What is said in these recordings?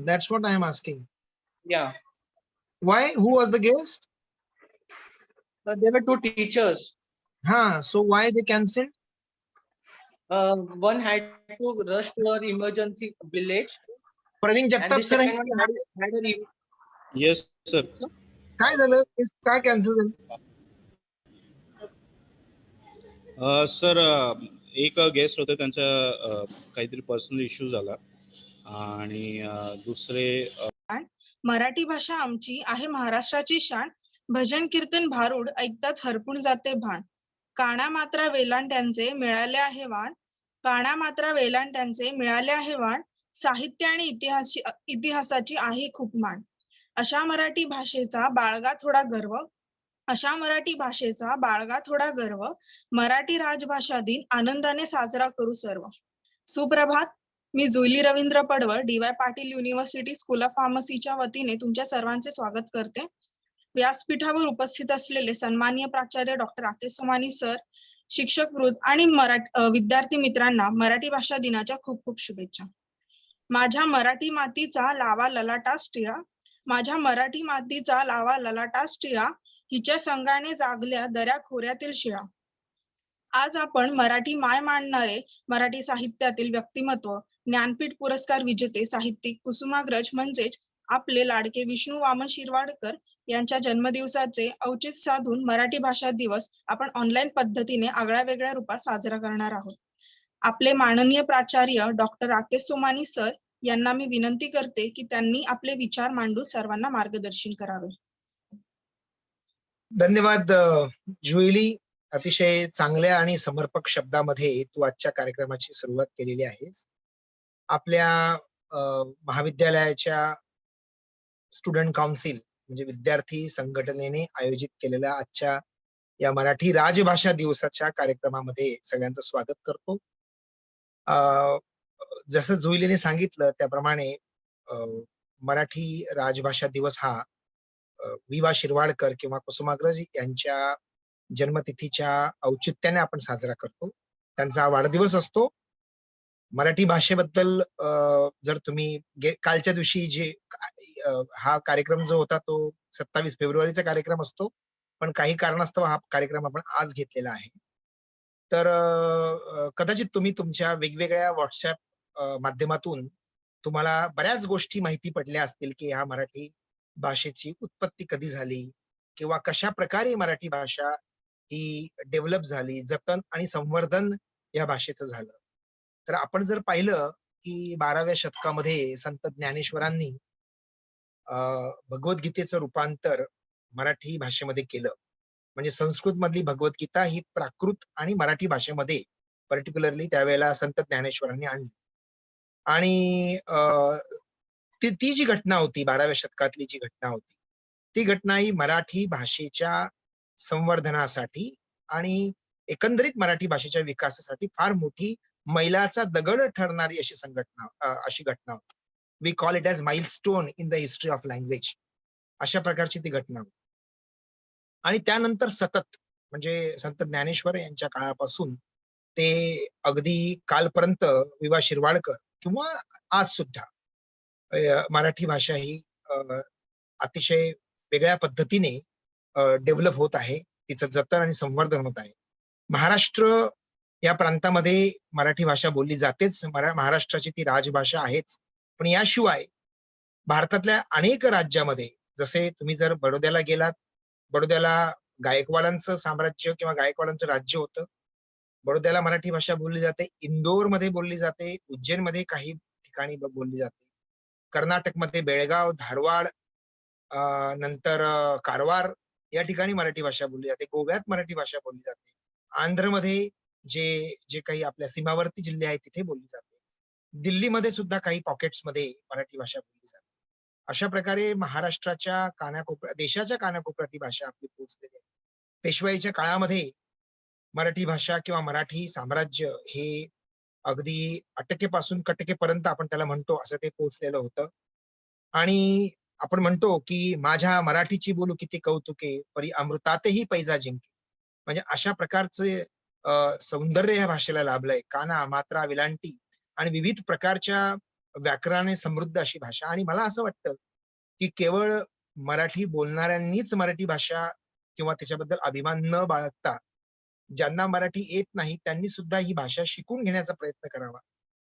That's what I am asking. Yeah. Why? Who was the guest? There were two teachers. So why they cancelled? One had to rush to our emergency village, Praveen and the Jagtap sir second one had a Yes, sir. काय झालं? का cancel झालं? Sir एक guest होते, त्यांचा काहीतरी personal issue झाला आणि दुसरे मराठी भाषा आमची आहे महाराष्ट्राची शान. भजन कीर्तन भारूड ऐकताच हरपून जाते भान. काना मात्रा वेलांट्यांचे मिळाले आहे वाण. काना मात्रा वेलांट्यांचे मिळाले आहे वाण. साहित्य आणि इतिहासाची आहे खूप मान. अशा मराठी भाषेचा बाळगा थोडा गर्व. अशा मराठी भाषेचा बाळगा थोडा गर्व. मराठी राजभाषा दिन आनंदाने साजरा करू सर्व. सुप्रभात. मी Juili Ravindra Padwal, D Y. Patil university school of फार्मसीच्या वतीने तुमच्या सर्वांचे स्वागत करते. व्यासपीठावर उपस्थित असलेले सन्माननीय प्राचार्य डॉक्टर राकेश सोमानी सर, शिक्षक वृंद आणि विद्यार्थी मित्रांना मराठी भाषा दिनाच्या खूप खूप शुभेच्छा. माझ्या मराठी मातीचा लावा ललाटास टिळा. माझ्या मराठी मातीचा लावा ललाटास टिळा. हिच्या संगाने जागल्या दऱ्या खोऱ्यातील शिळा. आज आपण मराठी माय मांडणारे मराठी साहित्यातील व्यक्तिमत्व, ज्ञानपीठ पुरस्कार विजेते साहित्यिक कुसुमाग्रज म्हणजेच आपले लाडके विष्णू वामन शिरवाडकर यांच्या जन्मदिवसाचे औचित्य साधून मराठी भाषा दिवस आपण ऑनलाईन पद्धतीने आगळ्या वेगळ्या रूपात साजरा करणार आहोत. आपले माननीय प्राचार्य डॉक्टर राकेश सोमानी सर यांना मी विनंती करते की त्यांनी आपले विचार मांडून सर्वांना मार्गदर्शन करावे. धन्यवाद जुईली. अतिशय चांगल्या आणि समर्पक शब्दामध्ये तू आजच्या कार्यक्रमाची सुरुवात केलेली आहेस. आपल्या महाविद्यालयाच्या स्टुडंट काउन्सिल म्हणजे विद्यार्थी संघटनेने आयोजित केलेल्या आजच्या या मराठी राजभाषा दिवसाच्या कार्यक्रमामध्ये सगळ्यांचं स्वागत करतो. जसं जुईलीने सांगितलं त्याप्रमाणे मराठी राजभाषा दिवस हा वि.वा. शिरवाडकर किंवा कुसुमाग्रज यांच्या जन्मतिथीच्या औचित्याने आपण साजरा करतो. त्यांचा वाढदिवस असतो. मराठी भाषेबद्दल जर तुम्ही कालच्या दिवशी जे हा कार्यक्रम जो होता तो 27 फेब्रुवारीचा कार्यक्रम असतो, पण काही कारणास्तव हा कार्यक्रम आपण आज घेतलेला आहे. तर कदाचित तुम्ही तुमच्या वेगवेगळ्या व्हॉट्सअप माध्यमातून तुम्हाला बऱ्याच गोष्टी माहिती पडल्या असतील की ह्या मराठी भाषेची उत्पत्ती कधी झाली किंवा कशा प्रकारे मराठी भाषा ही डेव्हलप झाली, जतन आणि संवर्धन या भाषेचं झालं. तर आपण जर पाहिलं की 12व्या शतकामध्ये संत ज्ञानेश्वरांनी भगवद्गीतेचं रूपांतर मराठी भाषेमध्ये केलं. म्हणजे संस्कृत मधली भगवद्गीता ही प्राकृत आणि मराठी भाषेमध्ये पर्टिक्युलरली त्यावेळेला संत ज्ञानेश्वरांनी आणली. आणि ती जी घटना होती 12व्या शतकातली जी घटना होती, ती घटना ही मराठी भाषेच्या संवर्धनासाठी आणि एकंदरीत मराठी भाषेच्या विकासासाठी फार मोठी मैलाचा दगड ठरणारी अशी घटना होती. We call it as milestone in the history of language. अशा प्रकारची ती घटना होती. आणि त्यानंतर सतत म्हणजे संत ज्ञानेश्वर यांच्या काळापासून ते अगदी कालपर्यंत वि.वा. शिरवाडकर किंवा आज सुद्धा मराठी भाषा ही अतिशय वेगळ्या पद्धतीने डेव्हलप होत आहे. तिचं जतन आणि संवर्धन होत आहे. महाराष्ट्र या प्रांतामध्ये मराठी भाषा बोलली जातेच. महाराष्ट्राची ती राजभाषा आहेच. पण याशिवाय भारतातल्या अनेक राज्यामध्ये, जसे तुम्ही जर बडोद्याला गेलात, बडोद्याला गायकवाडांचं साम्राज्य किंवा गायकवाडांचं राज्य होतं. बडोद्याला मराठी भाषा बोलली जाते. इंदोरमध्ये बोलली जाते. उज्जैनमध्ये काही ठिकाणी बोलली जाते. कर्नाटकमध्ये बेळगाव, धारवाड, नंतर कारवार या ठिकाणी मराठी भाषा बोलली जाते. गोव्यात मराठी भाषा बोलली जाते. आंध्रमध्ये जे काही आपल्या सीमावर्ती जिल्हे आहेत तिथे बोलली जाते. दिल्लीमध्ये सुद्धा काही पॉकेट्समध्ये मराठी भाषा बोलली जाते. अशा प्रकारे महाराष्ट्राच्या कानाकोपऱ्यात, देशाच्या कानाकोपऱ्यात ही भाषा आपली पोहोचलेली आहे. पेशवाईच्या काळामध्ये मराठी भाषा किंवा मराठी साम्राज्य हे अगदी अटकेपासून कटकेपर्यंत आपण त्याला म्हणतो असं ते पोहोचलेलं होतं. आणि आपण म्हणतो की माझ्या मराठीची बोलू किती कौतुके, परी अमृतातही पैजा जिंके. म्हणजे अशा प्रकारचे सौंदर्य या भाषेला लाभलंय. काना, मात्रा, विलांटी आणि विविध प्रकारच्या व्याकरणाने समृद्ध अशी भाषा. आणि मला असं वाटतं की केवळ मराठी बोलणाऱ्यांनीच मराठी भाषा किंवा त्याच्याबद्दल अभिमान न बाळगता ज्यांना मराठी येत नाही त्यांनी सुद्धा ही भाषा शिकून घेण्याचा प्रयत्न करावा.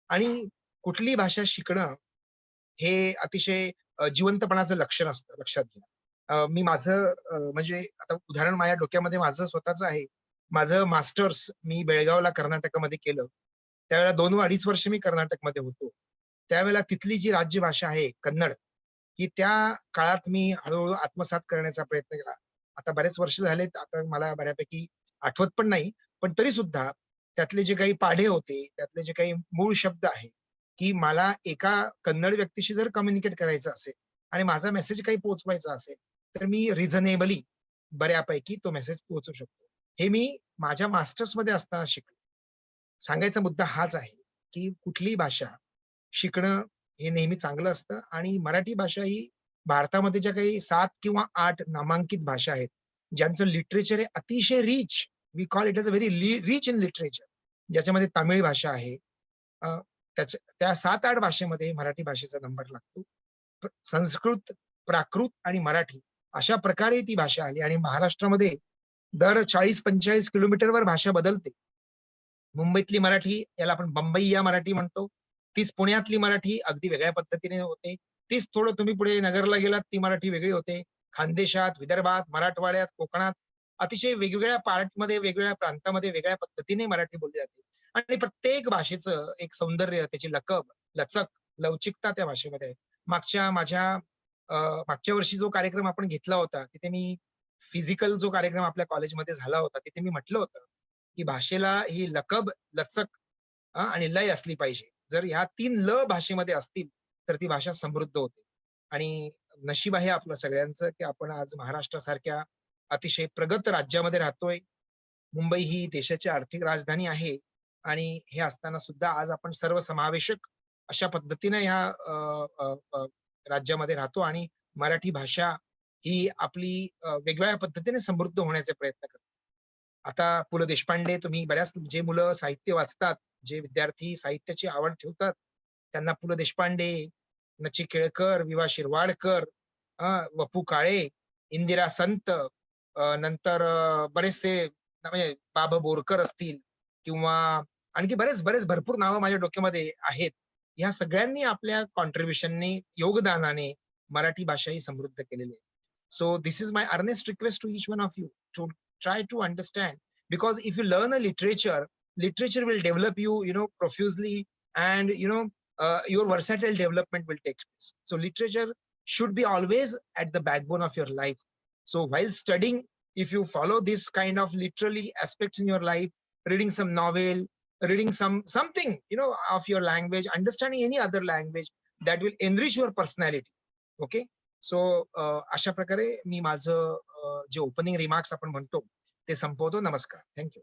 आणि कुठली भाषा शिकणं हे अतिशय जिवंतपणाचं लक्षण असतं, लक्षात घ्या. मी माझं म्हणजे आता उदाहरण माझ्या डोक्यामध्ये माझं स्वतःचं आहे. माझं मास्टर्स मी बेळगावला कर्नाटकमध्ये केलं. त्यावेळेला 2-2.5 वर्ष मी कर्नाटकमध्ये होतो. त्यावेळेला तिथली जी राज्यभाषा आहे कन्नड, ही त्या काळात मी हळू आत्मसात करण्याचा प्रयत्न केला. आता बरेच वर्ष झालेत, आता मला बऱ्यापैकी आठवत पण नाही. पण तरी सुद्धा त्यातले जे काही पाढे होते, त्यातले जे काही मूळ शब्द आहेत, की मला एका कन्नड व्यक्तीशी जर कम्युनिकेट करायचं असेल आणि माझा मेसेज काही पोहोचवायचा असेल, तर मी रिझनेबली बऱ्यापैकी तो मेसेज पोहोचवू शकतो. हे मी माझ्या मास्टर्समध्ये असताना शिकलो. सांगायचा मुद्दा हाच आहे, की कुठलीही भाषा शिकणं हे नेहमी चांगलं असतं. आणि मराठी भाषा ही भारतामध्ये ज्या काही 7 किंवा 8 नामांकित भाषा आहेत, ज्यांचं लिटरेचर हे अतिशय rich, we call it as a very rich in literature, ज्याच्यामध्ये तमिळ भाषा आहे. अ, त्या 7-8 भाषेमध्ये मराठी भाषेचा नंबर लागतो. संस्कृत, प्राकृत आणि मराठी अशा प्रकारे ती भाषा आली आणि महाराष्ट्रामध्ये दर 40-45 किलोमीटरवर भाषा बदलते. मुंबईतली मराठी याला आपण बंबईया मराठी म्हणतो. तीच पुण्यातली मराठी अगदी वेगळ्या पद्धतीने होते. तीच थोडं तुम्ही पुढे नगरला गेलात ती मराठी वेगळी होते. खानदेशात, विदर्भात, मराठवाड्यात, कोकणात अतिशय वेगवेगळ्या पार्टमध्ये, वेगवेगळ्या प्रांतामध्ये वेगळ्या पद्धतीने मराठी बोलली जाते. आणि प्रत्येक भाषेचं एक सौंदर्य, त्याची लकब, लचक, लवचिकता त्या भाषेमध्ये आहे. माझ्या मागच्या वर्षी जो कार्यक्रम आपण घेतला होता, तिथे मी फिजिकल जो कार्यक्रम आपल्या कॉलेजमध्ये झाला होता, तिथे मी म्हटलं होतं, की भाषेला ही लकब, लचक आणि लय असली पाहिजे. जर ह्या 3 ल भाषेमध्ये असतील, तर ती भाषा समृद्ध होते. आणि नशीब आहे आपलं सगळ्यांचं, की आपण आज महाराष्ट्रासारख्या अतिशय प्रगत राज्यामध्ये राहतोय. मुंबई ही देशाची आर्थिक राजधानी आहे आणि हे असताना सुद्धा आज आपण सर्वसमावेशक अशा पद्धतीने ह्या राज्यामध्ये राहतो आणि मराठी भाषा ही आपली वेगवेगळ्या पद्धतीने समृद्ध होण्याचे प्रयत्न करतो. आता पु. ल. देशपांडे, तुम्ही बऱ्याच जे मुलं साहित्य वाचतात, जे विद्यार्थी साहित्याची आवड ठेवतात, त्यांना पु. ल. देशपांडे, नची केळकर, वि. वा. शिरवाडकर, वपू काळे, इंदिरा संत, नंतर बरेचसे म्हणजे बाबा बोरकर असतील किंवा आणखी बरेच बरेच भरपूर नावं माझ्या डोक्यामध्ये आहेत. ह्या सगळ्यांनी आपल्या कॉन्ट्रिब्युशननी, योगदानाने मराठी भाषा ही समृद्ध केलेली आहे. So this is my earnest request to each one of you to try to understand, because if you learn a literature will develop you, profusely, and your versatile development will take place. So literature should be always at the backbone of your life. So while studying, if you follow this kind of literally aspects in your life, reading some novel, reading something of your language, understanding any other language, that will enrich your personality. Okay. सो अशा प्रकारे मी माझं जे opening remarks आपण म्हणतो ते संपवतो. नमस्कार. Thank you.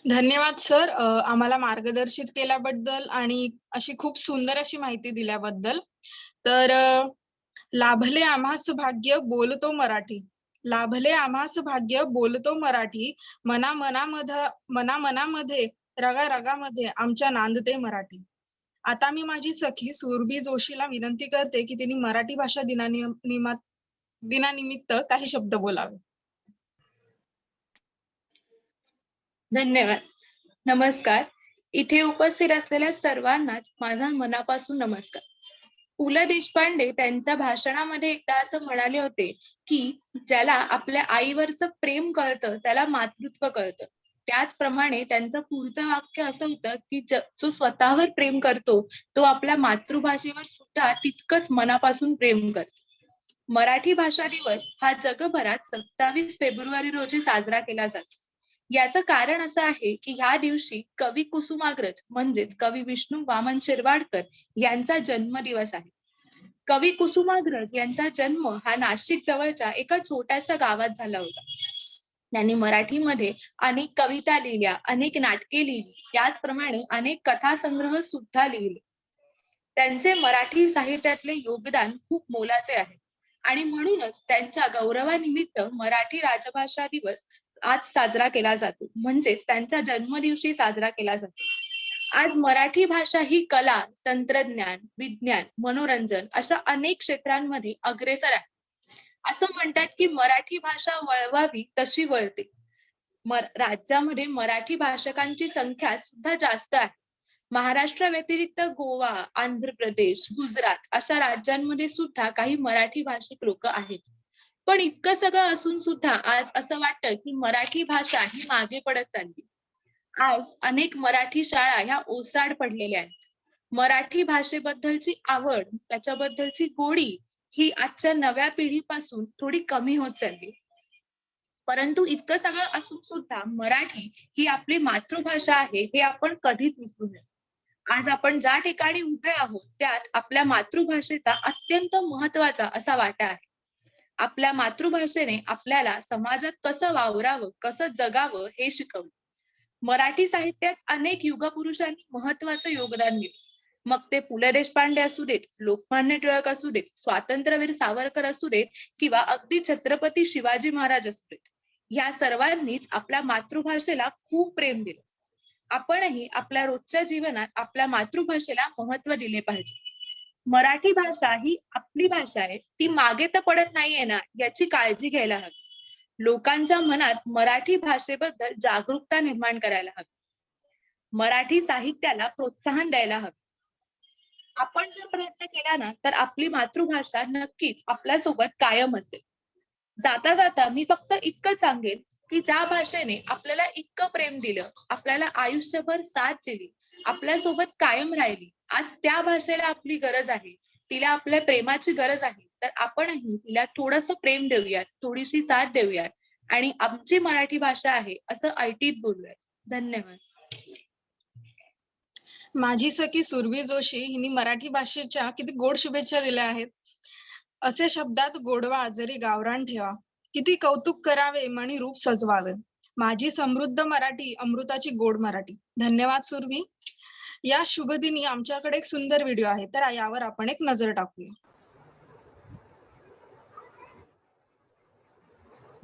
धन्यवाद sir, आम्हाला मार्गदर्शित केल्याबद्दल आणि अशी खूप सुंदर अशी माहिती दिल्याबद्दल. तर लाभले आम्हास भाग्य बोलतो मराठी, लाभले आम्हास भाग्य बोलतो मराठी, मनामध्ये रगा रगामध्ये आमच्या नांदते मराठी. आता मी माझी सखी सुरभी जोशीला विनंती करते की तिने मराठी भाषा दिनानिमित्त काही शब्द बोलावे. धन्यवाद. नमस्कार. इथे उपस्थित असलेल्या सर्वांनाच माझा मनापासून नमस्कार. पु. ल. देशपांडे त्यांच्या भाषणामध्ये एकदा असं म्हणाले होते की ज्याला आपल्या आईवरचं प्रेम कळतं त्याला मातृत्व कळतं. त्याचप्रमाणे त्यांचं पुढचं वाक्य असं होतं की जो स्वतःवर प्रेम करतो तो आपल्या मातृभाषेवर सुद्धा तितकंच मनापासून प्रेम करतो. मराठी भाषा दिवस हा जगभरात 27 फेब्रुवारी रोजी साजरा केला जातो. याचं कारण असं आहे की ह्या दिवशी कवी कुसुमाग्रज म्हणजेच कवी विष्णू वामन शिरवाडकर यांचा जन्मदिवस आहे. कवी कुसुमाग्रज यांचा जन्म हा नाशिक जवळच्या एका छोट्याशा गावात झाला होता. त्यांनी मराठीमध्ये अनेक कविता लिहिल्या, अनेक नाटके लिहिली, त्याचप्रमाणे अनेक कथासंग्रह सुद्धा लिहिले. त्यांचे मराठी साहित्यातले योगदान खूप मोलाचे आहे आणि म्हणूनच त्यांच्या गौरवानिमित्त मराठी राजभाषा दिवस आज साजरा केला जातो, म्हणजेच त्यांच्या जन्मदिवशी साजरा केला जातो. आज मराठी भाषा ही कला, तंत्रज्ञान, विज्ञान, मनोरंजन अशा अनेक क्षेत्रांमध्ये अग्रेसर आहे. असं म्हणतात की मराठी भाषा वळवावी तशी वळते. राज्यामध्ये मराठी भाषकांची संख्या सुद्धा जास्त आहे. महाराष्ट्र व्यतिरिक्त गोवा, आंध्र प्रदेश, गुजरात अशा राज्यांमध्ये सुद्धा काही मराठी भाषिक लोक आहेत. पण इतकं सगळं असून सुद्धा आज असं वाटतं की मराठी भाषा ही मागे पडत चालली. आज अनेक मराठी शाळा ह्या ओसाड पडलेल्या आहेत. मराठी भाषेबद्दलची आवड, त्याच्याबद्दलची गोडी ही आजच्या नव्या पिढीपासून थोडी कमी होत चालली. परंतु इतकं सगळं असून सुद्धा मराठी ही आपली मातृभाषा आहे हे आपण कधीच विसरू नये. आज आपण ज्या ठिकाणी उभे आहोत त्यात आपल्या मातृभाषेचा अत्यंत महत्वाचा असा वाटा आहे. आपल्या मातृभाषेने आपल्याला समाजात कसं वावरावं, कसं जगावं हे शिकवलं. मराठी साहित्यात अनेक युगपुरुषांनी महत्वाचं योगदान दिले. मग ते पु ल देशपांडे असू देत, लोकमान्य टिळक असू देत, स्वातंत्र्यवीर सावरकर असू देत किंवा अगदी छत्रपती शिवाजी महाराज असू देत, या सर्वांनीच आपल्या मातृभाषेला खूप प्रेम दिलं. आपणही आपल्या रोजच्या जीवनात आपल्या मातृभाषेला महत्व दिले पाहिजे. मराठी भाषा ही आपली भाषा आहे, ती मागे तर पडत नाहीये ना याची काळजी घ्यायला हवी. लोकांच्या मनात मराठी भाषेबद्दल जागरूकता निर्माण करायला हवी. मराठी साहित्याला प्रोत्साहन द्यायला हवे. आपण जर प्रयत्न केला ना तर आपली मातृभाषा नक्कीच आपल्यासोबत कायम असेल. जाता जाता मी फक्त इतकं सांगेन की ज्या भाषेने आपल्याला इतकं प्रेम दिलं, आपल्याला आयुष्यभर साथ दिली, आपल्यासोबत कायम राहिली, आज त्या भाषेला आपली गरज आहे, तिला आपल्या प्रेमाची गरज आहे. तर आपणही तिला थोडंसं प्रेम देऊयात, थोडीशी साथ देऊयात आणि आमची मराठी भाषा आहे असं ऐटीत बोलूयात. धन्यवाद. माझी सखी सुरभी जोशी हिने मराठी भाषेच्या किती गोड शुभेच्छा दिल्या आहेत. असे शब्दात गोडवा जरी गावरान ठेवा, किती कौतुक करावे मणी रूप सजवावे. माझी समृद्ध मराठी, अमृताची गोड मराठी. धन्यवाद सुरभी. या शुभ दिनी आमच्याकडे एक सुंदर व्हिडिओ आहे, तर यावर आपण एक नजर टाकूया.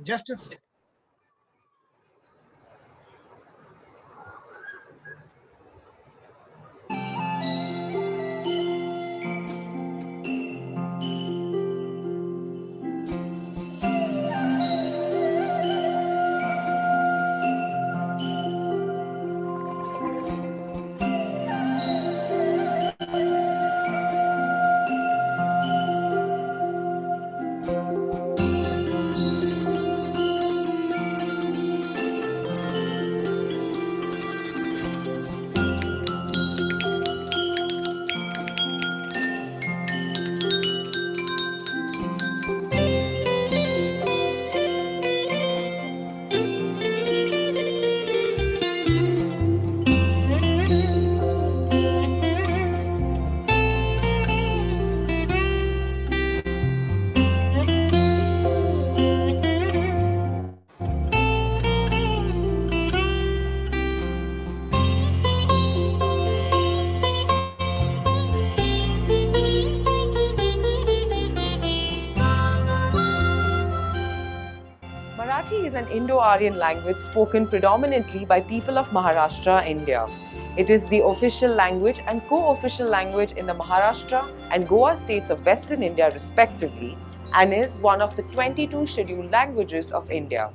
Just Marathi is an Indo-Aryan language spoken predominantly by people of Maharashtra, India. It is the official language and co-official language in the Maharashtra and Goa states of Western India respectively, and is one of the 22 scheduled languages of India.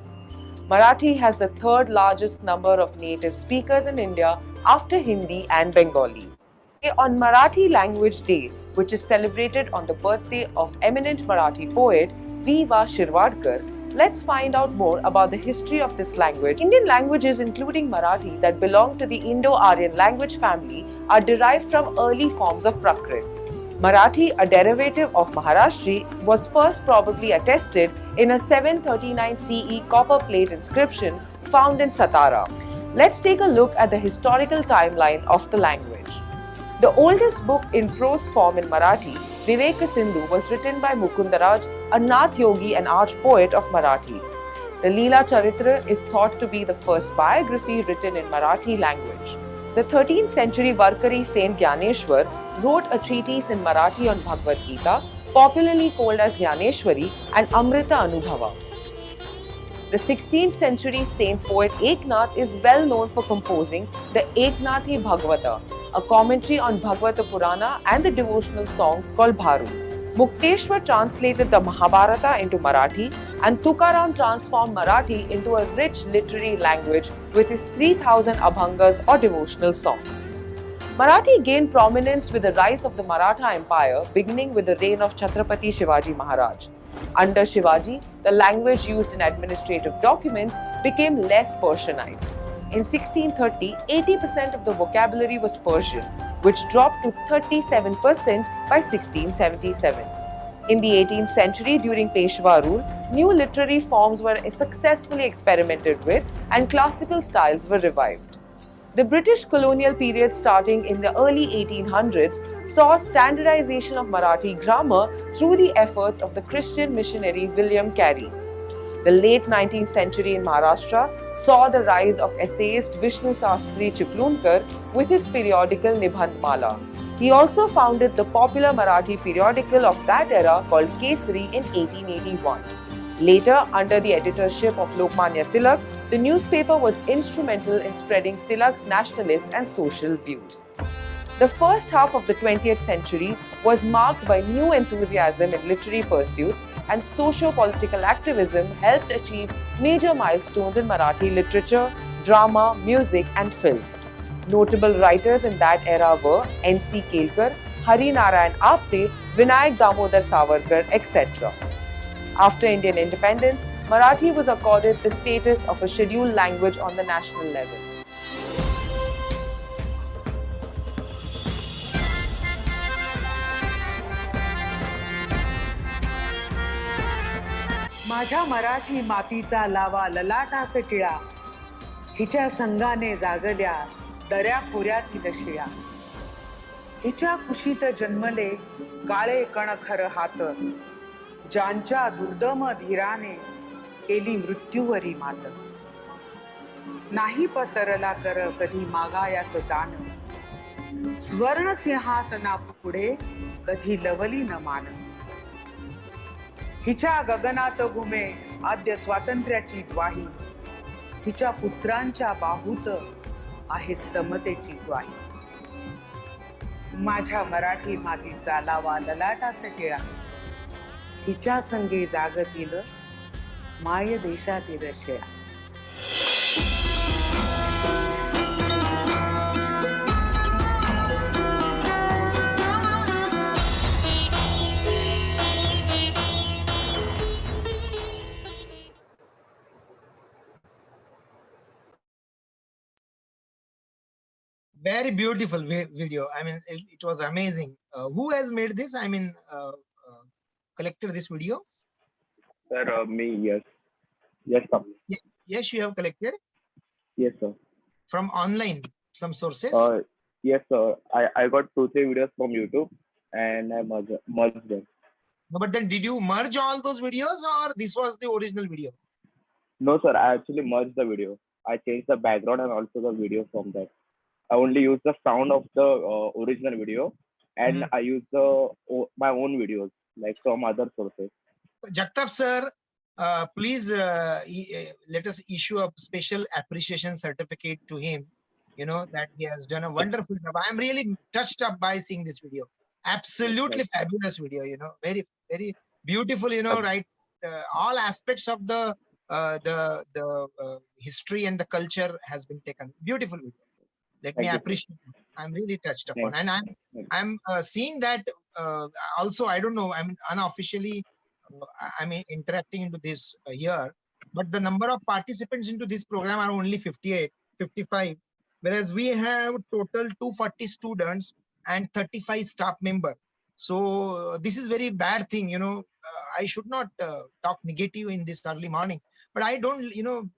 Marathi has the third largest number of native speakers in India after Hindi and Bengali. On Marathi Language Day, which is celebrated on the birthday of eminent Marathi poet V.Va. Shirvadkar, let's find out more about the history of this language. Indian languages, including Marathi, that belong to the Indo-Aryan language family are derived from early forms of Prakrit. Marathi, a derivative of Maharashtri, was first probably attested in a 739 CE copper plate inscription found in Satara. Let's take a look at the historical timeline of the language. The oldest book in prose form in Marathi, Viveka Sindhu, was written by Mukundaraj, a Nath Yogi and arch poet of Marathi. The Leela Charitra is thought to be the first biography written in Marathi language. The 13th century Varkari Saint Gyaneshwar wrote a treatise in Marathi on Bhagavad Gita, popularly called as Gyaneshwari and Amrita Anubhava. The 16th century saint poet Eknath is well known for composing the Eknathi Bhagavata, a commentary on Bhagavata Purana and the devotional songs called Bharu. Mukteshwar translated the Mahabharata into Marathi, and Tukaram transformed Marathi into a rich literary language with his 3000 abhangas or devotional songs. Marathi gained prominence with the rise of the Maratha Empire, beginning with the reign of Chhatrapati Shivaji Maharaj. Under Shivaji, the language used in administrative documents became less Persianized. In 1630, 80% of the vocabulary was Persian, which dropped to 37% by 1677. In the 18th century, during Peshwa rule, new literary forms were successfully experimented with and classical styles were revived. The British colonial period starting in the early 1800s saw standardization of Marathi grammar through the efforts of the Christian missionary William Carey. The late 19th century in Maharashtra saw the rise of essayist Vishnu Sastri Chiplunkar with his periodical Nibandhmala. He also founded the popular Marathi periodical of that era called Kesari in 1881. Later, under the editorship of Lokmanya Tilak, the newspaper was instrumental in spreading Tilak's nationalist and social views. The first half of the 20th century was marked by new enthusiasm in literary pursuits, and socio-political activism helped achieve major milestones in Marathi literature, drama, music, and film. Notable writers in that era were N.C. Kelkar, Hari Narayan Apte, Vinayak Damodar Savarkar, etc. After Indian independence, Marathi was accorded the status of a scheduled language on the national level. माझ्या मराठी मातीचा लावा ललाटास टिळा, हिच्या संगाने जागल्या दऱ्या खोऱ्यातील शिळा. हिच्या कुशीत जन्मले काळे कणखर हात, ज्यांच्या दुर्दम धीराने केली मृत्यूवरी मात. नाही पसरला कर कधी मागायास दान, स्वर्ण सिंहासना पुढे कधी लवली न मान. हिच्या गगनात घुमे आद्य स्वातंत्र्याची द्वाही, हिच्या पुत्रांच्या बाहूत आहे समतेची ग्वाही. माझ्या मराठी मातीचा लावा ललाटास टिळा, हिच्या संगे जागतील माय देशातील शिळा. Very beautiful video. I mean, it was amazing. Who has made this? I mean, collected this video? Sir, me, yes. Yes, sir. Yes, you have collected Yes, sir. from online, some sources. Yes, sir. I got 2-3 videos from YouTube and I merged them. No, but then did you merge all those videos or this was the original video? No, sir. I actually merged the video. I changed the background and also the video from that. I only used the sound of the original video, and I used my own videos, like from other sources. Jagtap sir, please let us issue a special appreciation certificate to him. You know that he has done a wonderful job. I am really touched up by seeing this video. Absolutely fabulous video. You know, very very beautiful. You know, right? All aspects of the history and the culture has been taken. Beautiful video. Let me appreciate it. I'm really touched upon, and I'm seeing that also. I don't know. I mean, unofficially, I mean, interacting into this here, but the number of participants into this program are only 58, 55, whereas we have total 240 students and 35 staff members. So this is very bad thing. You know, I should not talk negative in this early morning, but I don't, you know,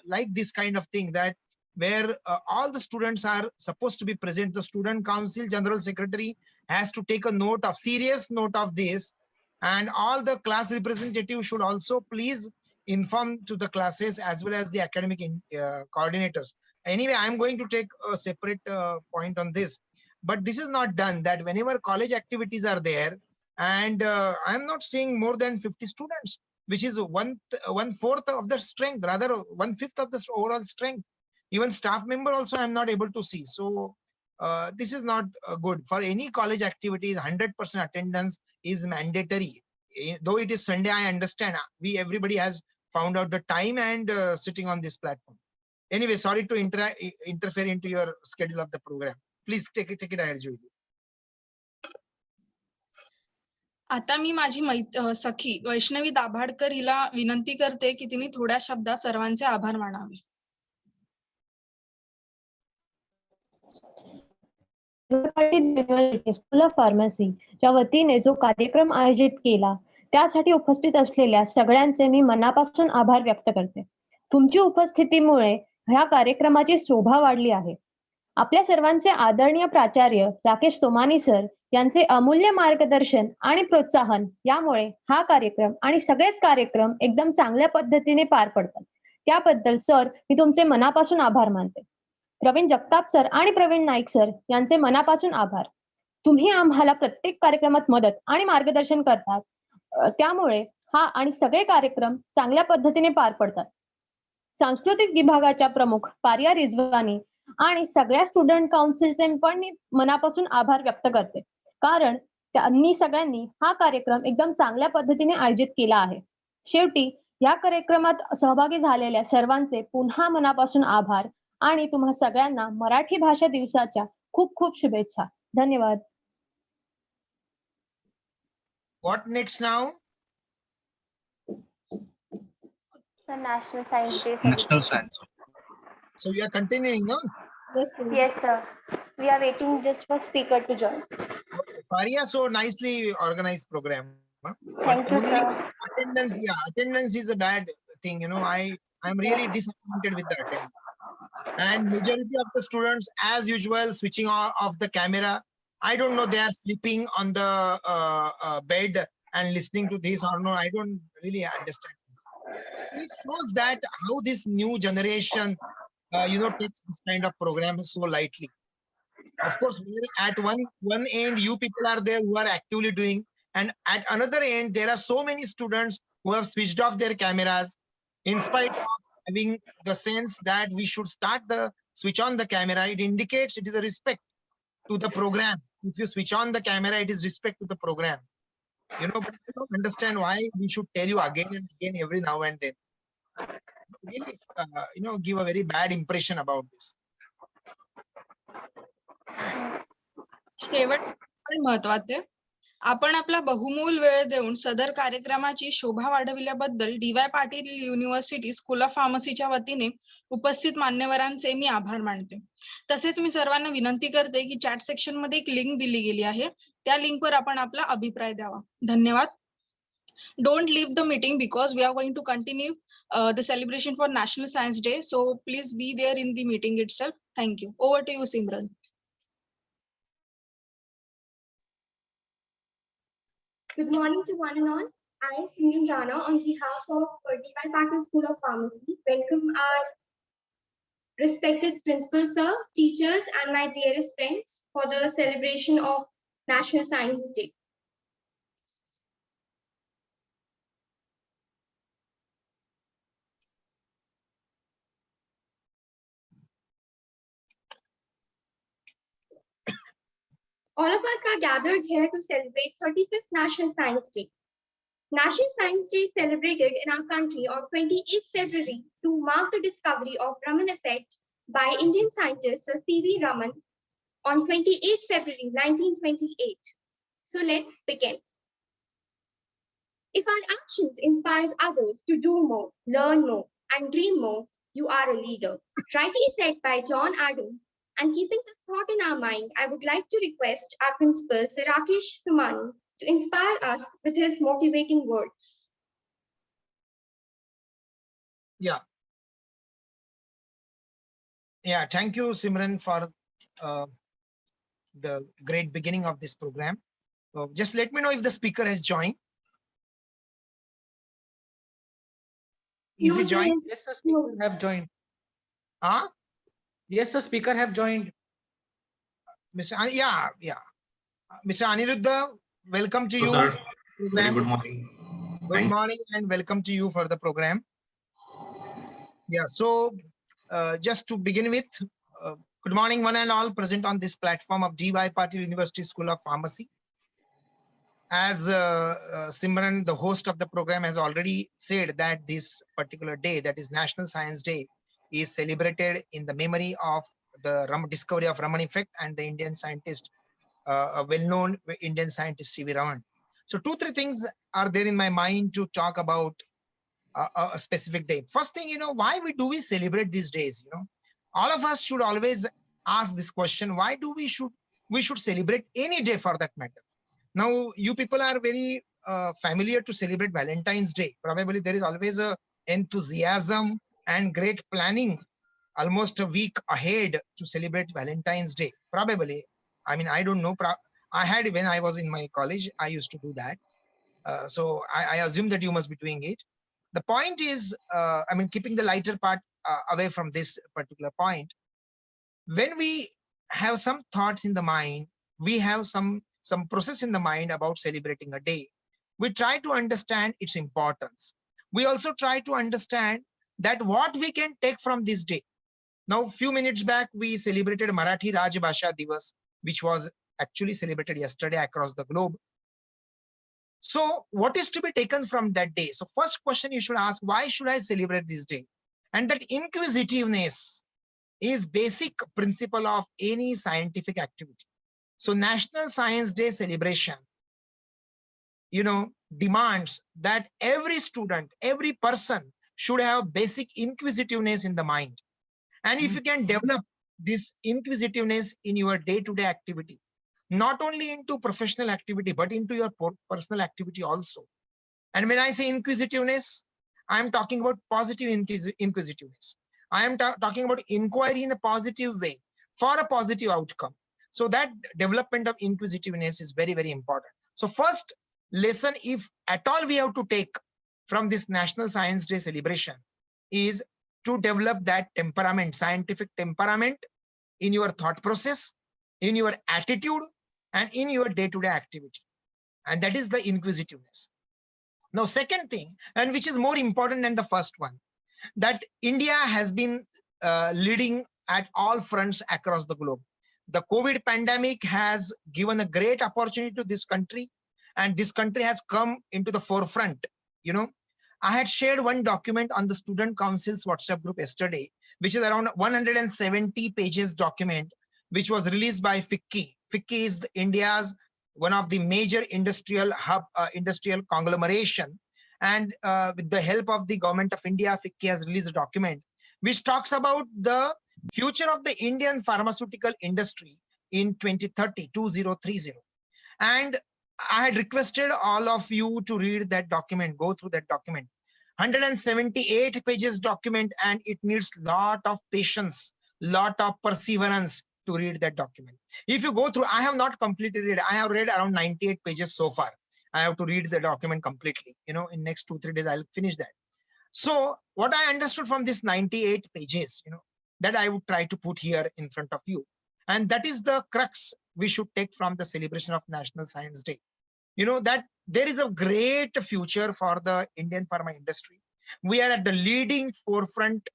like this kind of thing that where all the students are supposed to be present. The student council general secretary has to take a note of serious note of this, and all the class representatives should also please inform to the classes as well as the academic coordinators. Anyway, I'm going to take a separate point on this, but this is not done. That whenever college activities are there, and I'm not seeing more than 50 students, which is one fourth of the strength, rather 1/5 of the overall strength. Even staff member also I'm not able to see. So this is not good for any college activities. 100% attendance is mandatory. Though it is Sunday, I understand. Everybody has found out the time and sitting on this platform. Anyway, sorry to interfere into your schedule of the program. Please take it ahead, Julie. आता मी माझी सखी वैष्णवी दाभाडकर हिला विनंती करते की तिने थोड्या शब्दात सर्वांचे आभार मानावे. युनिव्हर्सिटी स्कूल ऑफ फार्मसीच्या वतीने जो कार्यक्रम आयोजित केला त्यासाठी उपस्थित असलेल्या सगळ्यांचे मी मनापासून आभार व्यक्त करते. तुमची उपस्थितीमुळे ह्या कार्यक्रमाची शोभा वाढली आहे. आपल्या सर्वांचे आदरणीय प्राचार्य राकेश सोमानी सर यांचे अमूल्य मार्गदर्शन आणि प्रोत्साहन यामुळे हा कार्यक्रम आणि सगळेच कार्यक्रम एकदम चांगल्या पद्धतीने पार पडतात. त्याबद्दल सर मी तुमचे मनापासून आभार मानते. प्रवीण जगताप सर आणि प्रवीण नाईक सर यांचे मनापासून आभार. तुम्ही आम्हाला प्रत्येक कार्यक्रमात मदत आणि मार्गदर्शन करतात. त्यामुळे हा आणि सगळे कार्यक्रम चांगल्या पद्धतीने पार पडतात. सांस्कृतिक विभागाच्या प्रमुख पारिया रिजवानी आणि सगळ्या स्टुडंट काउन्सिलचे पण मी मनापासून आभार व्यक्त करते, कारण त्यांनी सगळ्यांनी हा कार्यक्रम एकदम चांगल्या पद्धतीने आयोजित केला आहे. शेवटी या कार्यक्रमात सहभागी झालेल्या सर्वांचे पुन्हा मनापासून आभार आणि तुम्हा सगळ्यांना मराठी भाषा दिवसाच्या खूप खूप शुभेच्छा. धन्यवाद. What next now? The National Science Day. National Science. So we are continuing, no? Yes, sir. We are waiting just for speaker to join. Paria, so nicely organized program. Huh? Thank you, Only sir. attendance, yeah, attendance is a bad thing. You know, I'm really disappointed with the attendance. And majority of the students, as usual, switching off the camera. I don't know, they are sleeping on the bed and listening to this or no. I don't really understand. It shows that how this new generation, takes this kind of program so lightly. Of course, at one end, you people are there who are actively doing, and at another end, there are so many students who have switched off their cameras, in spite of having the sense that we should switch on the camera. It indicates it is a respect to the program. If you switch on the camera, it is respect to the program. But I don't understand why we should tell you again and again every now and then. Really, give a very bad impression about this. शेवट महत्वाचे, आपण आपला बहुमूल वेळ देऊन सदर कार्यक्रमाची शोभा वाढविल्याबद्दल D Y. Patil university school of फार्मसीच्या वतीने उपस्थित मान्यवरांचे मी आभार मानते. तसेच मी सर्वांना विनंती करते की चॅट सेक्शन मध्ये एक लिंक दिली गेली आहे, त्या लिंकवर आपण आपला अभिप्राय द्यावा. धन्यवाद. Don't leave the meeting because we are going to continue the celebration for National Science Day. So please be there in the meeting itself. Thank you. Over to you, Simran. Good morning to one and all. I, Simran Rana, on behalf of D.Y. Patil School of Pharmacy, welcome our respected principal sir, teachers, and my dearest friends for the celebration of National Science Day. All of us are gathered here to celebrate 35th National Science Day. National Science Day is celebrated in our country on 28th February to mark the discovery of Raman effect by Indian scientist Sir C.V. Raman on 28th February 1928. So let's begin. If our actions inspire others to do more, learn more, and dream more, you are a leader. Rightly said by John Adam. And keeping this thought in our mind, I would like to request our principal, Sir Rakesh Somani, to inspire us with his motivating words. Yeah. Thank you, Simran, for the great beginning of this program. Just let me know if the speaker has joined. Is he joined? Yes, sir, speaker have joined. Huh? Yes, sir, speaker have joined. Mr. Mr. Aniruddha, welcome to you. Sir, very Program. good morning. Good morning and welcome to you for the program. Yeah, so just to begin with, good morning one and all present on this platform of D.Y. Patil University School of Pharmacy. As Simran, the host of the program, has already said that this particular day, that is National Science Day, is celebrated in the memory of the discovery of Raman effect and the Indian scientist, a well-known Indian scientist C.V. Raman. So 2-3 things are there in my mind to talk about a specific day. First thing, why do we celebrate these days? All of us should always ask this question: why do we should celebrate any day for that matter? Now, you people are very familiar to celebrate Valentine's Day. Probably there is always a enthusiasm and great planning almost a week ahead to celebrate Valentine's Day. Probably, I mean, I don't know. I had, when I was in my college, I used to do that. So I assume that you must be doing it. The point is, I mean, keeping the lighter part away from this particular point, when we have some thoughts in the mind, we have some process in the mind about celebrating a day, we try to understand its importance. We also try to understand that what we can take from this day. Now, few minutes back, we celebrated Marathi Rajbhasha Divas, which was actually celebrated yesterday across the globe. So what is to be taken from that day? So first question you should ask, why should I celebrate this day? And that inquisitiveness is basic principle of any scientific activity. So National Science Day celebration, demands that every student, every person should have basic inquisitiveness in the mind. And if you can develop this inquisitiveness in your day-to-day activity, not only into professional activity, but into your personal activity also. And when I say inquisitiveness, I'm talking about positive inquisitiveness. I am talking about inquiry in a positive way for a positive outcome. So that development of inquisitiveness is very, very important. So first lesson, if at all we have to take from this National Science Day celebration, is to develop that temperament, scientific temperament in your thought process, in your attitude, and in your day-to-day activity. And that is the inquisitiveness. Now, second thing, and which is more important than the first one, that India has been leading at all fronts across the globe. The COVID pandemic has given a great opportunity to this country, and this country has come into the forefront. I had shared one document on the Student Council's WhatsApp group yesterday, which is around 170 pages document, which was released by FICCI. FICCI is India's one of the major industrial hub, industrial conglomeration. And with the help of the government of India, FICCI has released a document which talks about the future of the Indian pharmaceutical industry in 2030. And I had requested all of you to read that document, go through that document. 178 pages document, and it needs lot of patience, lot of perseverance to read that document. If you go through, I have not completely read. I have read around 98 pages so far. I have to read the document completely. In next 2-3 days, I'll finish that. So what I understood from this 98 pages, that I would try to put here in front of you. And that is the crux we should take from the celebration of National Science Day. That there is a great future for the Indian pharma industry. We are at the leading forefront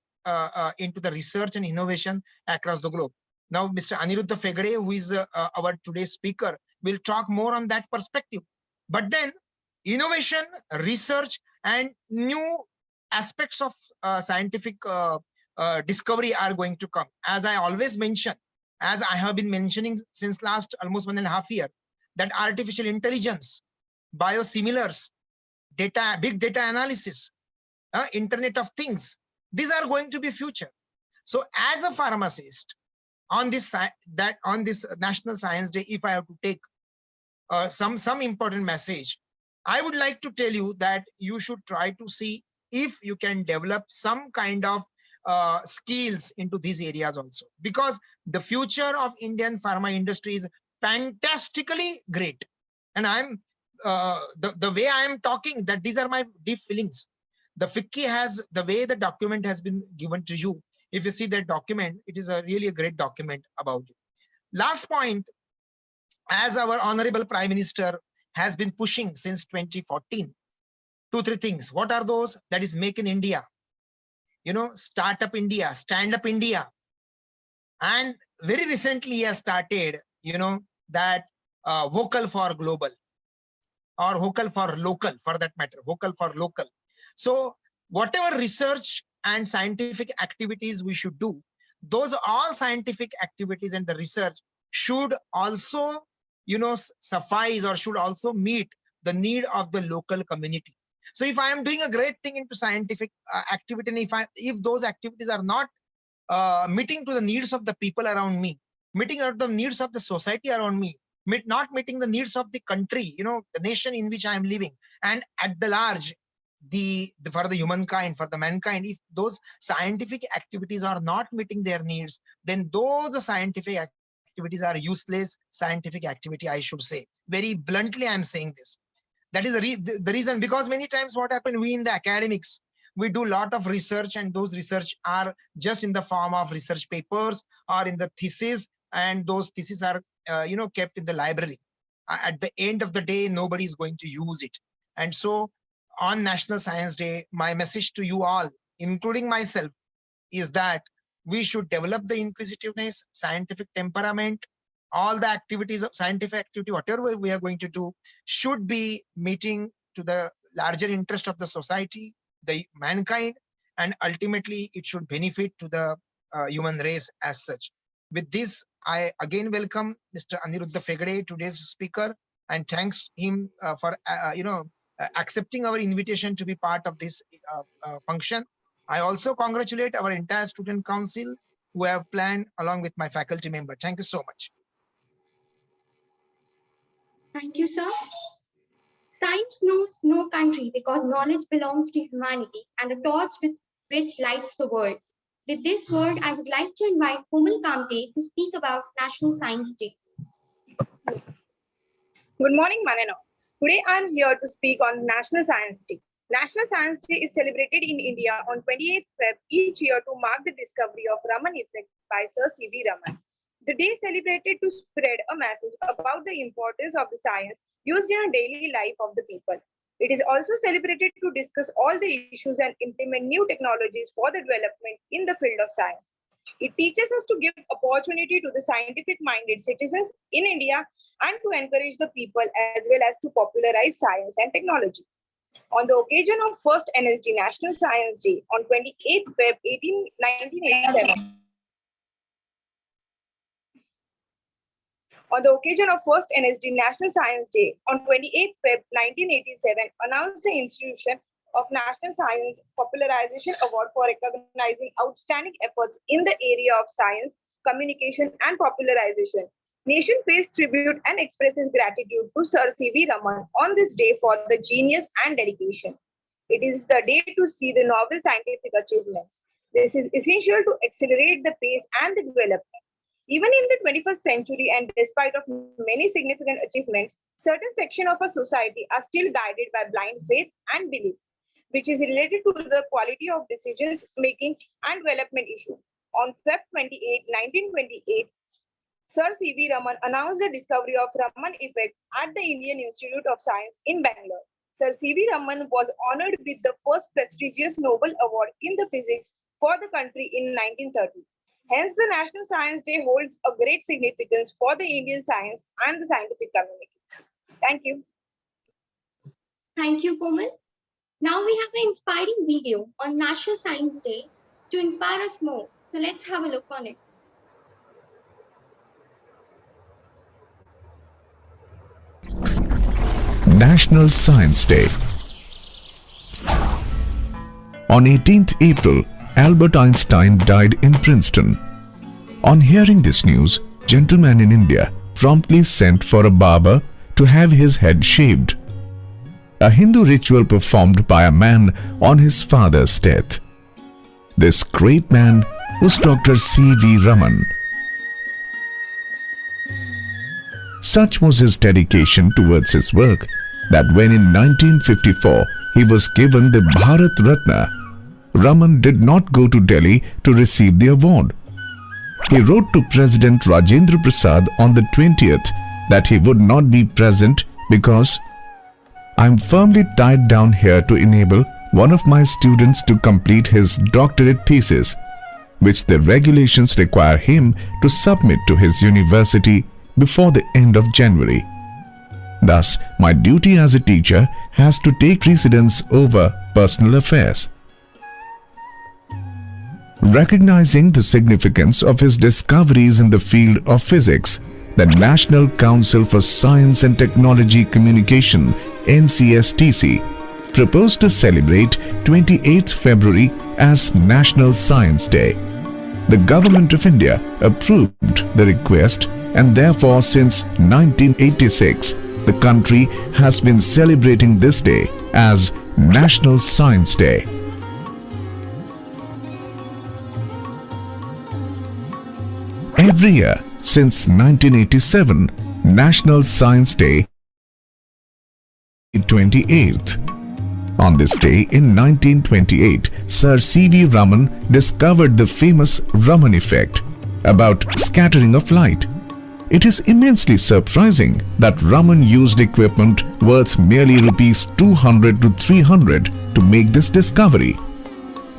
into the research and innovation across the globe. Now, Mr. Aniruddha Fegade, who is our today's speaker, will talk more on that perspective. But then innovation, research, and new aspects of scientific discovery are going to come. As I always mention, as I have been mentioning since last almost 1.5 years, that artificial intelligence, biosimilars, data, big data analysis, Internet of Things, these are going to be future. So as a pharmacist, on this National Science Day, if I have to take some important message, I would like to tell you that you should try to see if you can develop some kind of skills into these areas also, because the future of Indian pharma industry is fantastically great. And I'm the way I am talking, that these are my deep feelings. The FICCI has, the way the document has been given to you, if you see that document, it is really a great document about it. Last point, as our Honorable Prime Minister has been pushing since 2014, 2-3 things. What are those? That is Make in India, Startup India, Stand Up India. And very recently he has started, that Vocal for Global, or Vocal for Local, for that matter, Vocal for Local. So whatever research and scientific activities we should do, those all scientific activities and the research should also, suffice or should also meet the need of the local community. So if I am doing a great thing into scientific activity, and if those activities are not meeting to the needs of the people around me, meeting out the needs of the society around me, not meeting the needs of the country, the nation in which I am living, and at the large, for the humankind, for the mankind, if those scientific activities are not meeting their needs, then those scientific activities are useless scientific activity, I should say. Very bluntly, I am saying this. That is the reason, because many times what happens, we in the academics, we do a lot of research, and those research are just in the form of research papers or in the thesis, and those theses are kept in the library. At the end of the day, nobody is going to use it. And so on National Science Day, my message to you all, including myself, is that we should develop the inquisitiveness, scientific temperament. All the activities of scientific activity, whatever we are going to do, should be meeting to the larger interest of the society, the mankind, and ultimately it should benefit to the human race as such. With this, I again welcome Mr. Aniruddha Fegade, today's speaker, and thanks him for accepting our invitation to be part of this function. I also congratulate our entire student council who have planned along with my faculty member. Thank you so much. Thank you, sir. Science knows no country because knowledge belongs to humanity and a torch with which lights the world. With this word, I would like to invite Komal Kamte to speak about National Science Day. Good morning, Maneno. Today I am here to speak on National Science Day. National Science Day is celebrated in India on 28th Feb each year to mark the discovery of Raman effect by Sir C.V. Raman. The day is celebrated to spread a message about the importance of the science used in a daily life of the people. It is also celebrated to discuss all the issues and implement new technologies for the development in the field of science. It teaches us to give opportunity to the scientific-minded citizens in India and to encourage the people as well as to popularize science and technology. On the occasion of first NSD National Science Day on 28th Feb 1987, on the occasion of first NSD National Science Day on 28th Feb 1987, announced the institution of National Science Popularization Award for recognizing outstanding efforts in the area of science, communication, and popularization. Nation pays tribute and expresses gratitude to Sir C.V. Raman on this day for the genius and dedication. It is the day to see the novel scientific achievements. This is essential to accelerate the pace and the development. Even in the 21st century, and despite of many significant achievements, certain sections of a society are still guided by blind faith and belief, which is related to the quality of decisions making and development issue. On Feb 28, 1928, Sir C.V. Raman announced the discovery of Raman effect at the Indian Institute of Science in Bangalore. Sir C.V. Raman was honored with the first prestigious Nobel Award in the physics for the country in 1930. Hence, the National Science Day holds a great significance for the Indian science and the scientific community. Thank you. Thank you, Komal. Now we have an inspiring video on National Science Day to inspire us more. So let's have a look on it. National Science Day. On 18th April, Albert Einstein died in Princeton. On hearing this news, gentlemen in India promptly sent for a barber to have his head shaved. A Hindu ritual performed by a man on his father's death. This great man was Dr. C.V. Raman. Such was his dedication towards his work that when in 1954 he was given the Bharat Ratna, Raman did not go to Delhi to receive the award. He wrote to President Rajendra Prasad on the 20th that he would not be present because I'm firmly tied down here to enable one of my students to complete his doctorate thesis, which the regulations require him to submit to his university before the end of January. Thus, my duty as a teacher has to take precedence over personal affairs. Recognizing the significance of his discoveries in the field of physics, the National Council for Science and Technology Communication (NCSTC) proposed to celebrate 28th February as National Science Day. The Government of India approved the request, and therefore since 1986, the country has been celebrating this day as National Science Day. Every year since 1987, National Science Day 28th. On this day in 1928, Sir C.V. Raman discovered the famous Raman effect about scattering of light. It is immensely surprising that Raman used equipment worth merely rupees 200 to 300 to make this discovery.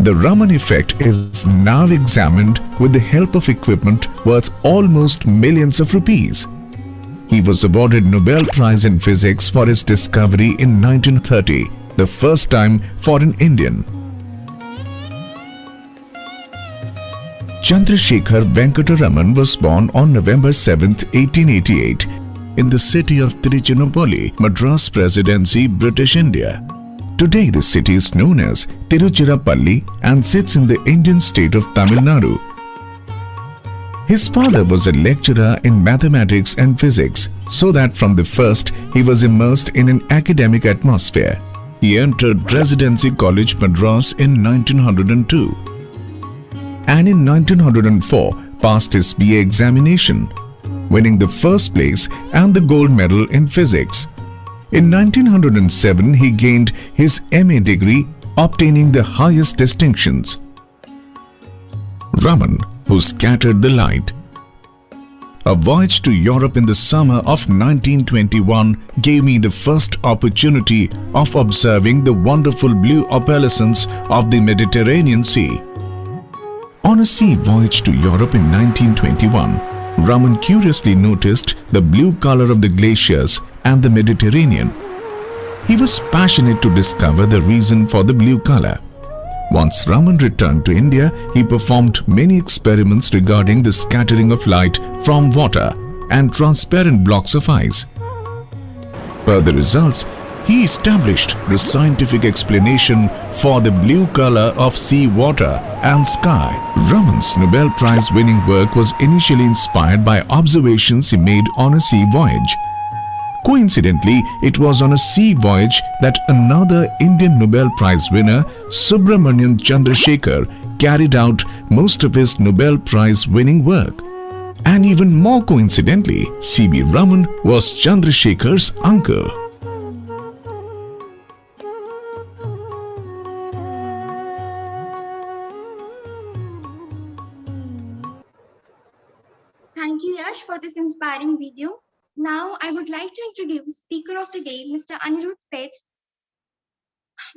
The Raman effect is now examined with the help of equipment worth almost millions of rupees. He was awarded Nobel Prize in Physics for his discovery in 1930, the first time for an Indian. Chandrasekhar Venkataraman was born on November 7, 1888, in the city of Tiruchirappalli, Madras Presidency, British India. Today the city is known as Tiruchirappalli and sits in the Indian state of Tamil Nadu. His father was a lecturer in mathematics and physics, so that from the first he was immersed in an academic atmosphere. He entered Residency College Madras in 1902 and in 1904 passed his BA examination, winning the first place and the gold medal in physics. In 1907 he gained his MA degree, obtaining the highest distinctions. Raman, who scattered the light. A voyage to Europe in the summer of 1921 gave me the first opportunity of observing the wonderful blue opalescence of the Mediterranean Sea. On a sea voyage to Europe in 1921, Raman curiously noticed the blue color of the glaciers and the Mediterranean. He was passionate to discover the reason for the blue color. Once Raman returned to India, he performed many experiments regarding the scattering of light from water and transparent blocks of ice. Per the results, he established the scientific explanation for the blue color of sea water and sky. Raman's Nobel Prize winning work was initially inspired by observations he made on a sea voyage. Coincidentally, it was on a sea voyage that another Indian Nobel Prize winner, Subramanian Chandrasekhar, carried out most of his Nobel Prize winning work. And even more coincidentally, C.V. Raman was Chandrasekhar's uncle. Thank you, Yash, for this inspiring video. Now, I would like to introduce Speaker of the Day, Mr. Anirudh Pech.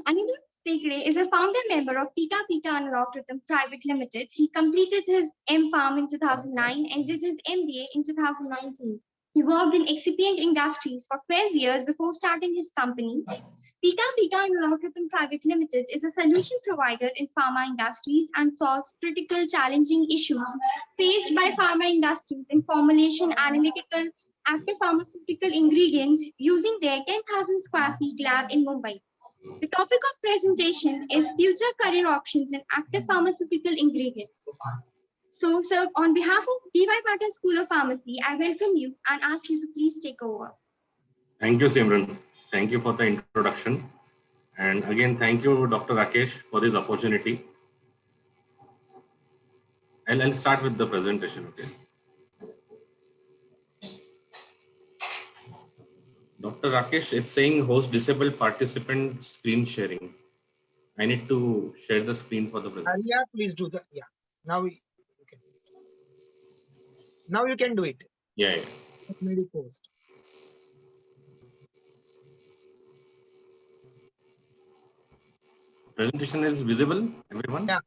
Anirudh Pegde is a founder member of Pika Pika Analog Rhythm Private Limited. He completed his M.Pharm in 2009 and did his MBA in 2019. He worked in excipient industries for 12 years before starting his company. Pika Pika Analog Rhythm Private Limited is a solution provider in pharma industries and solves critical challenging issues faced by pharma industries in formulation, analytical, active pharmaceutical ingredients using their 10,000 square feet lab in Mumbai. The topic of presentation is future career options in active pharmaceutical ingredients. So, sir, on behalf of D.Y. Patil School of Pharmacy, I welcome you and ask you to please take over. Thank you, Simran. Thank you for the introduction. And again, thank you, Dr. Rakesh, for this opportunity. I'll start with the presentation, okay? Dr. Rakesh, it's saying host disabled participant screen sharing. I need to share the screen for the presentation. Yeah, please do that. Yeah. Now you can do it. Yeah. Maybe post. presentation is visible, everyone? Yeah.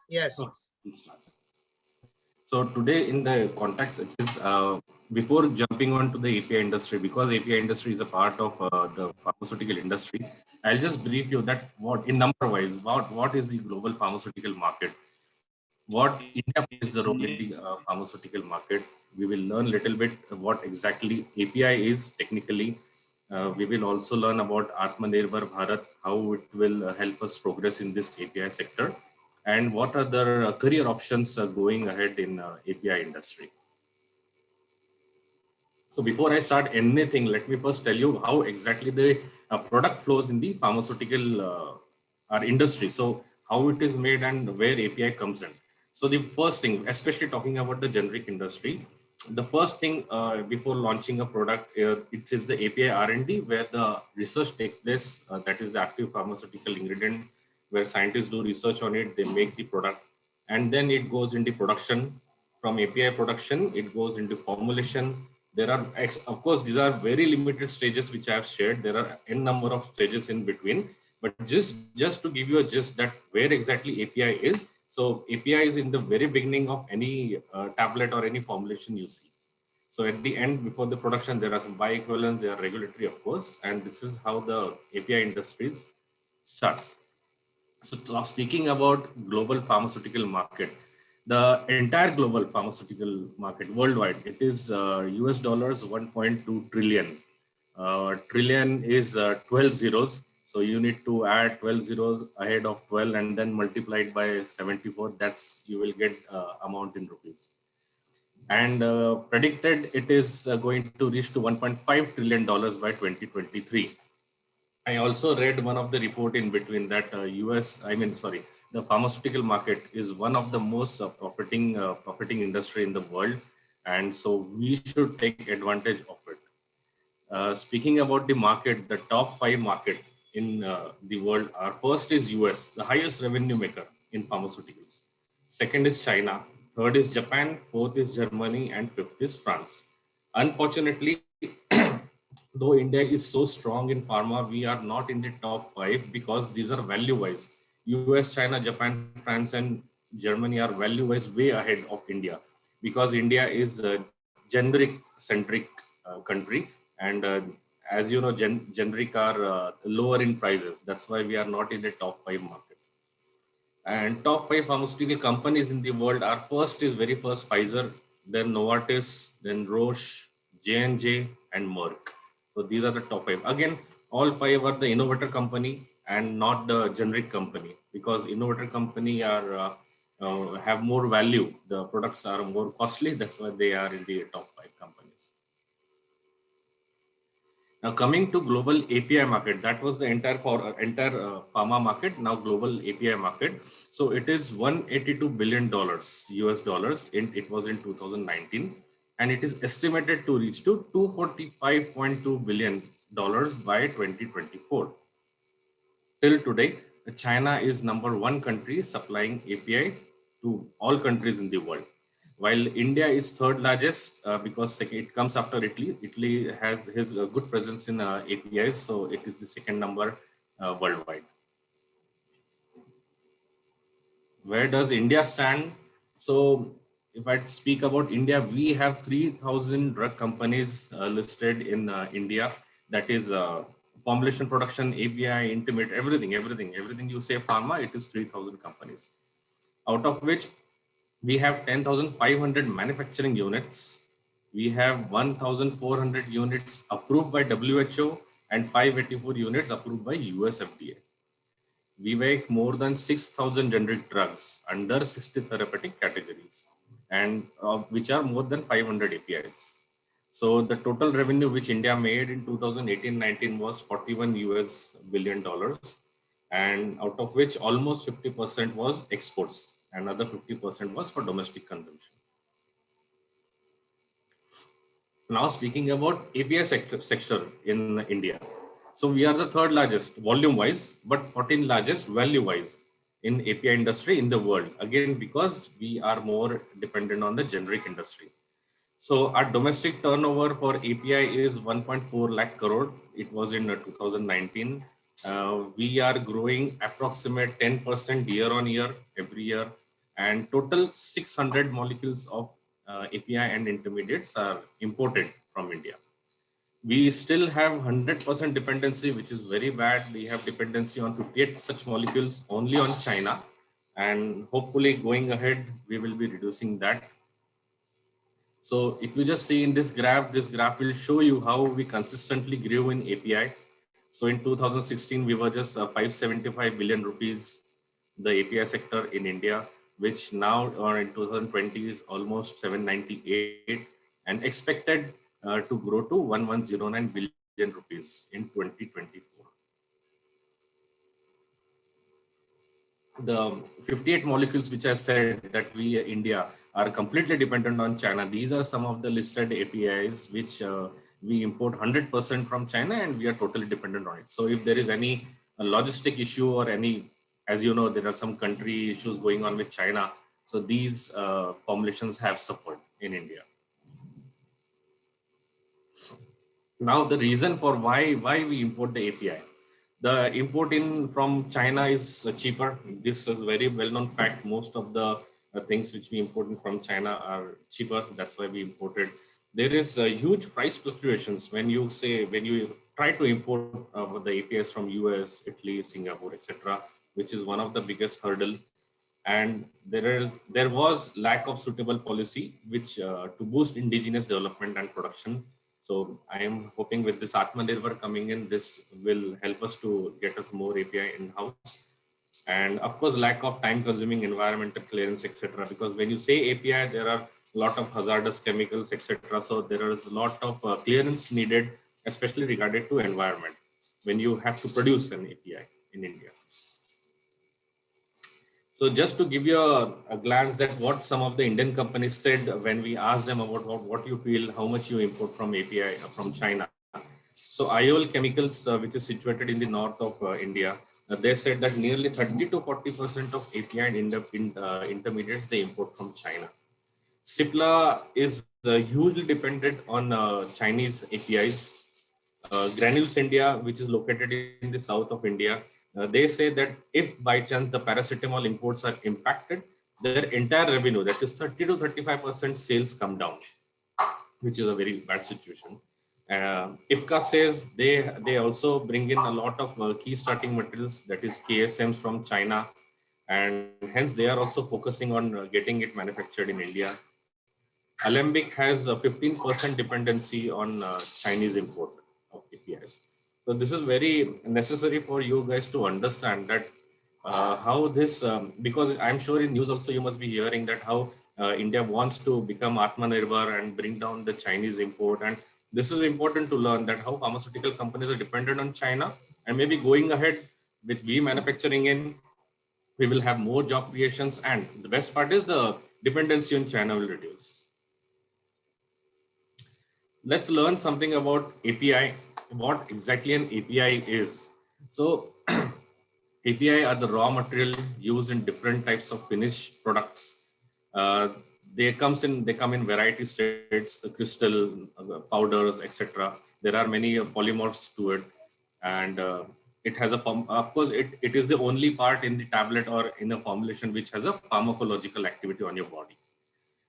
Yes. Oh, please start. So today in the context, it is before jumping on to the API industry, because API industry is a part of the pharmaceutical industry, I'll just brief you that what in number wise, what is the global pharmaceutical market, what India plays the role in the pharmaceutical market. We will learn a little bit what exactly API is technically. We will also learn about Atmanirbhar Bharat, how it will help us progress in this API sector, and what are the career options going ahead in API industry. So before I start anything, let me first tell you how exactly the product flows in the pharmaceutical industry. So how it is made and where API comes in. So the first thing, especially talking about the generic industry, the first thing before launching a product, it is the API R&D, where the research takes place. That is the active pharmaceutical ingredient, where scientists do research on it, they make the product, and then it goes into production. From API production, it goes into formulation. There are, of course, these are very limited stages which I have shared. There are n number of stages in between, but just to give you a gist that where exactly API is. So API is in the very beginning of any tablet or any formulation you see. So at the end, before the production, there are some bioequivalents, there are regulatory, of course, and this is how the API industries starts. So speaking about global pharmaceutical market, the entire global pharmaceutical market worldwide, it is US dollars 1.2 trillion. Trillion is 12 zeros. So you need to add 12 zeros ahead of 12 and then multiply it by 74. That's, you will get amount in rupees. And predicted it is going to reach to $1.5 trillion by 2023. I also read one of the report in between that the pharmaceutical market is one of the most profiting industry in the world, and so we should take advantage of it. Speaking about the market, the top 5 market in the world are: first is US, the highest revenue maker in pharmaceuticals. Second is China. Third is Japan. Fourth is Germany, and fifth is France. Unfortunately, though India is so strong in pharma, we are not in the top 5 because these are value-wise. US, China, Japan, France, and Germany are value-wise way ahead of India, because India is a generic-centric country, and as you know, generic are lower in prices. That's why we are not in the top 5 market. And top 5 pharmaceutical companies in the world are: very first Pfizer, then Novartis, then Roche, J&J, and Merck. So these are the top 5. Again, all 5 are the innovator company and not the generic company, because innovator company are have more value. The products are more costly. That's why they are in the top 5 companies. Now coming to global API market, that was the entire pharma market. Now global API market. So it is $182 billion US dollars. It was in 2019. And it is estimated to reach to $245.2 billion by 2024. Till today, China is #1 country supplying API to all countries in the world, while India is third largest because it comes after Italy. Italy has a good presence in APIs, so it is the second number worldwide. Where does India stand? So if I speak about India, we have 3,000 drug companies listed in India. That is formulation, production, API, intermediate, everything you say pharma, it is 3,000 companies. Out of which we have 10,500 manufacturing units. We have 1,400 units approved by WHO and 584 units approved by US FDA. We make more than 6,000 generic drugs under 60 therapeutic categories, and which are more than 500 APIs. So the total revenue which India made in 2018-19 was $41 billion, and out of which almost 50% was exports. Another 50% was for domestic consumption. Now speaking about API sector in India. So we are the third largest volume wise, but 14th largest value wise in API industry in the world. Again, because we are more dependent on the generic industry. So our domestic turnover for API is 1.4 lakh crore. It was in 2019. We are growing approximate 10% year on year every year, and total 600 molecules of API and intermediates are imported from India. We still have 100% dependency, which is very bad. We have dependency on 58 such molecules only on China, and hopefully going ahead, we will be reducing that. So if you just see in this graph will show you how we consistently grew in API. So in 2016, we were just 575 billion rupees, the API sector in India, which now or in 2020 is almost 798 and expected to grow to 1109 billion rupees in 2024. The 58 molecules which I said that we India are completely dependent on China. These are some of the listed APIs which we import 100% from China, and we are totally dependent on it. So if there is any logistic issue or any, as you know, there are some country issues going on with China. So these formulations have suffered in India. Now the reason for why we import the API. The import in from China is cheaper. This is very well-known fact. Most of the things which we import from China are cheaper. That's why we imported. There is huge price fluctuations when you try to import the APIs from US, Italy, Singapore, etc., which is one of the biggest hurdle. And there was lack of suitable policy which to boost indigenous development and production. So I am hoping with this Atmanirbhar coming in, this will help us to get us more API in-house. And of course, lack of time-consuming environmental clearance, etc. Because when you say API, there are a lot of hazardous chemicals, etc. So there is a lot of clearance needed, especially regarding to environment, when you have to produce an API in India. So just to give you a glance that what some of the Indian companies said when we asked them about what you feel, how much you import from API from China. So IOL Chemicals, which is situated in the north of India, they said that nearly 30 to 40% of API and intermediates they import from China. Cipla is hugely dependent on Chinese APIs. Granules India, which is located in the south of India, they say that if by chance the paracetamol imports are impacted, their entire revenue, that is 30 to 35% sales come down, which is a very bad situation. IPCA says they also bring in a lot of key starting materials, that is KSMs from China, and hence they are also focusing on getting it manufactured in India. Alembic has a 15% dependency on Chinese import of APIs. So this is very necessary for you guys to understand that how this, because I'm sure in news also you must be hearing that how India wants to become Atmanirbhar and bring down the Chinese import. And this is important to learn that how pharmaceutical companies are dependent on China, and maybe going ahead with we manufacturing in, we will have more job creations, and the best part is the dependency on China will reduce. Let's learn something about API, what exactly an API is. So API are the raw material used in different types of finished products. They come in variety states, crystal, powders, etc. There are many polymorphs to it, and it has a form. Of course, it is the only part in the tablet or in a formulation which has a pharmacological activity on your body.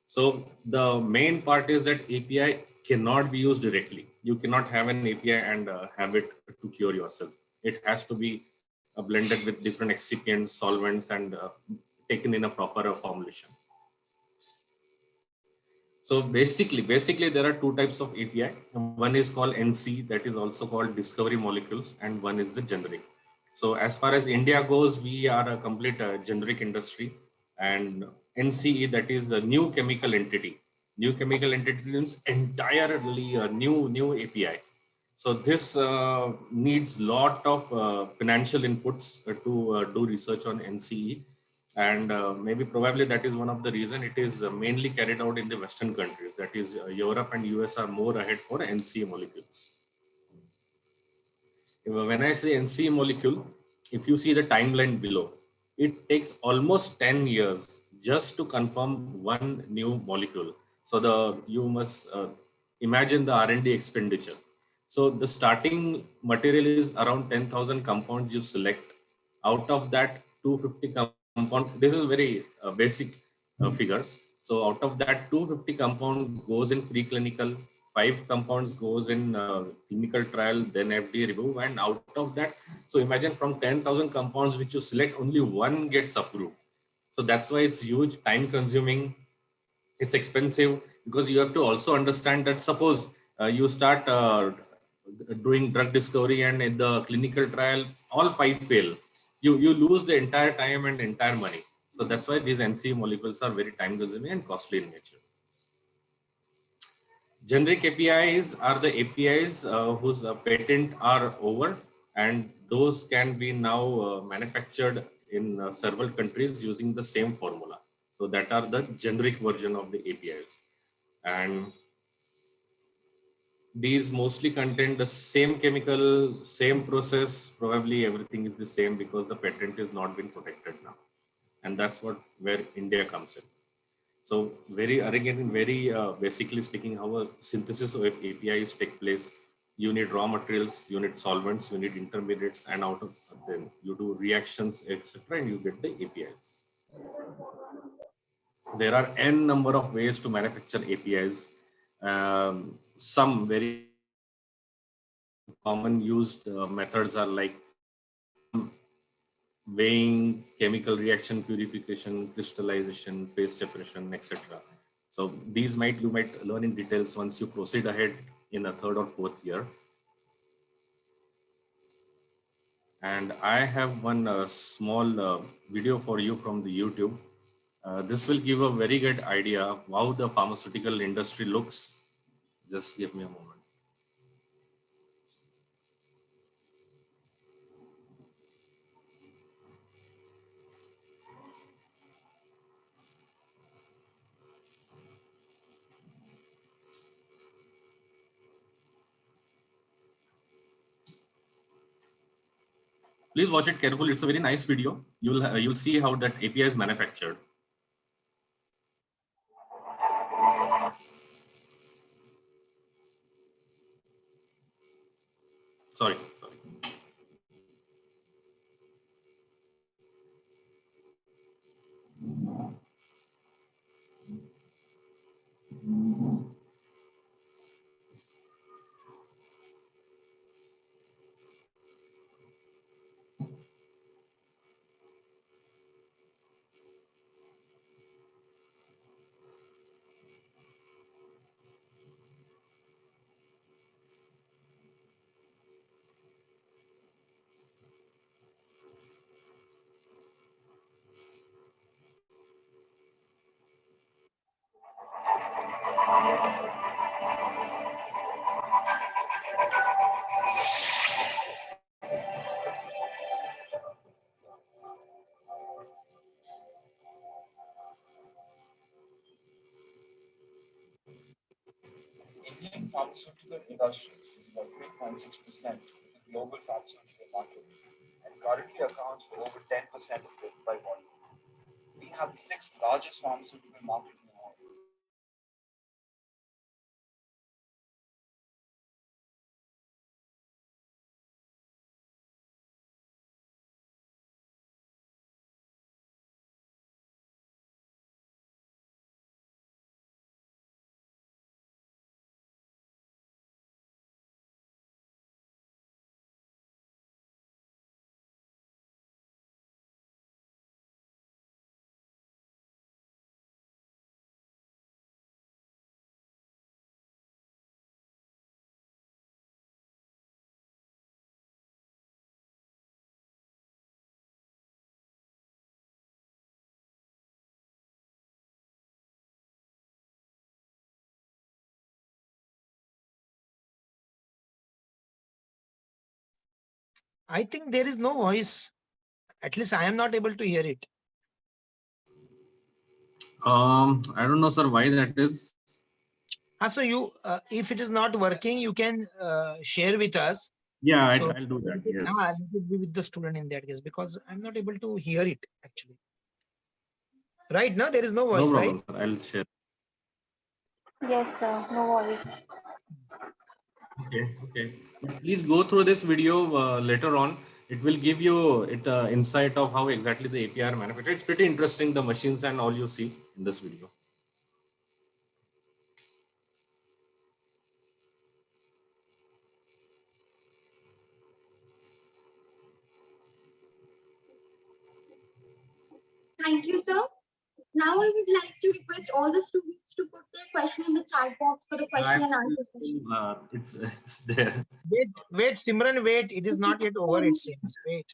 So the main part is that API cannot be used directly. You cannot have an API and have it to cure yourself. It has to be blended with different excipients, solvents, and taken in a proper formulation. So basically there are two types of API. One is called NC, that is also called discovery molecules, and one is the generic. So as far as India goes, we are a complete generic industry, and NCE, that is a new chemical entity. New chemical entity means entirely a new API. So this needs lot of financial inputs to do research on NCE. And maybe probably that is one of the reason it is mainly carried out in the Western countries. That is Europe and US are more ahead for NCE molecules. When I say NCE molecule, if you see the timeline below, it takes almost 10 years just to confirm one new molecule. So you must imagine the R&D expenditure. So the starting material is around 10,000 compounds you select. Out of that, 250 compound. This is very basic figures. So out of that, 250 compound goes in preclinical, 5 compounds goes in clinical trial, then FDA review, and out of that, so imagine from 10,000 compounds which you select, only one gets approved. So that's why it's huge, time consuming, it's expensive, because you have to also understand that suppose you start doing drug discovery and in the clinical trial, all 5 fail. You lose the entire time and entire money. So that's why these NCE molecules are very time consuming and costly in nature. Generic APIs are the APIs whose patent are over, and those can be now manufactured in several countries using the same formula. So that are the generic version of the APIs. And these mostly contain the same chemical, same process, probably everything is the same because the patent is not been protected now. And that's where India comes in. So very basically speaking, how a synthesis of APIs take place. You need raw materials, you need solvents, you need intermediates, and out of them you do reactions, etc., and you get the APIs. There are n number of ways to manufacture APIs. Some very common used methods are like weighing, chemical reaction purification, crystallization, phase separation, etc. So these you might learn in details once you proceed ahead in a 3rd or 4th year. And I have one small video for you from the YouTube. This will give a very good idea of how the pharmaceutical industry looks. Just give me a moment. Please watch it carefully. It's a very nice video. You'll see how that API is manufactured. Sorry. Indian pharmaceutical industry is about 3.6% of the global pharmaceutical market and currently accounts for over 10% of it by volume. We have the 6th largest pharmaceutical market in the world. I think there is no voice. At least I am not able to hear it. I don't know, sir, why that is. So you, if it is not working, you can share with us. Yeah, So I'll do that. Yes. let it be with the student in that case, because I'm not able to hear it actually. Right now, there is no voice, No right? problem, sir. I'll share. Yes, sir. No worries. Okay. But please go through this video later on. It will give you insight of how exactly the API are manufactured. It's pretty interesting, the machines and all you see in this video. Thank you, sir. Now I would like to request all the students to put their question in the chat box for the question and answer session. It's there. Wait, Simran, wait. It is not yet over, it seems. Wait.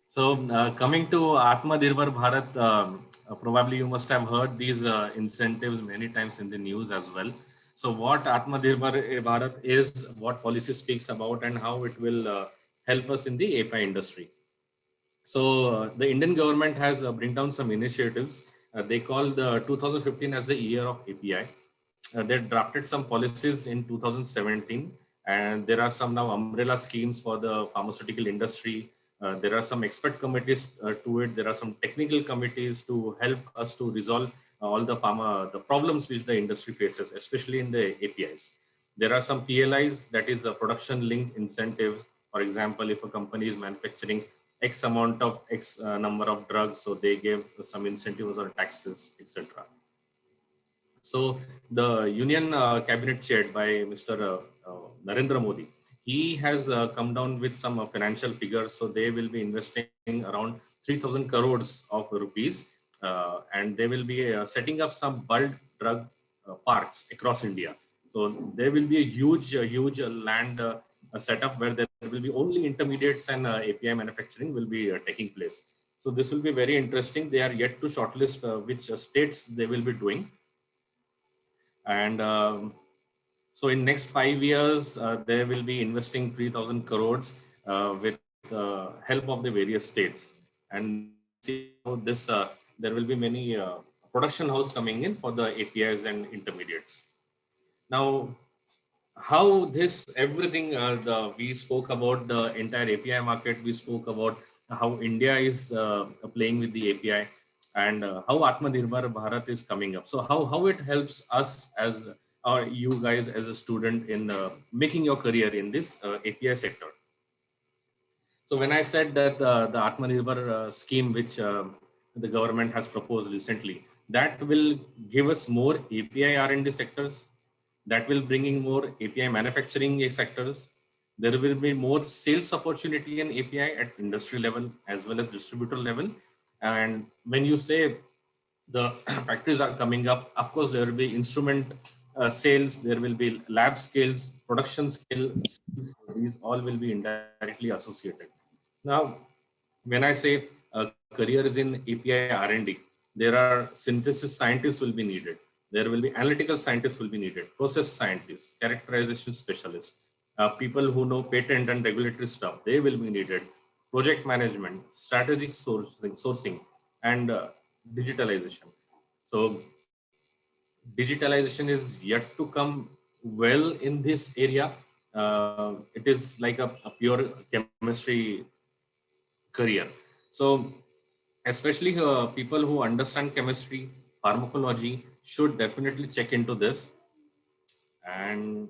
So coming to Atmanirbhar Bharat, probably you must have heard these incentives many times in the news as well. So what Atmanirbhar Bharat is, what policy speaks about, and how it will help us in the API industry. So the Indian government has bring down some initiatives. They call the 2015 as the year of API. They drafted some policies in 2017, and there are some now umbrella schemes for the pharmaceutical industry. There are some expert committees to it. There are some technical committees to help us to resolve all the problems which the industry faces, especially in the APIs. There are some PLIs, that is the production linked incentives. For example, if a company is manufacturing X amount of X number of drugs, so they gave some incentives or taxes, etc. So the Union Cabinet chaired by Mr. Narendra Modi, he has come down with some financial figures. So they will be investing around 3,000 crores of rupees, and they will be setting up some bulk drug parks across India. So there will be a huge land setup where there will be only intermediates and API manufacturing will be taking place. So this will be very interesting. They are yet to shortlist which states they will be doing. And so in next 5 years, they will be investing 3,000 crores with help of the various states. And see how this, there will be many production house coming in for the APIs and intermediates. Now, how this everything, we spoke about the entire API market, we spoke about how India is playing with the API, and how Atmanirbhar Bharat is coming up. So how it helps us as you guys as a student in making your career in this API sector. So when I said that the Atmanirbhar scheme which the government has proposed recently, that will give us more API R&D sectors, that will bring in more API manufacturing sectors. There will be more sales opportunity in API at industry level as well as distributor level. And when you say the factories are coming up, of course, there will be instrument sales, there will be lab scales, production scales, these all will be indirectly associated. Now, when I say a career is in API R&D, there are synthesis scientists will be needed. There will be analytical scientists will be needed, process scientists, characterization specialists, people who know patent and regulatory stuff, they will be needed, project management, strategic sourcing, and digitalization. So digitalization is yet to come well in this area. It is like a pure chemistry career. So especially people who understand chemistry, pharmacology should definitely check into this. And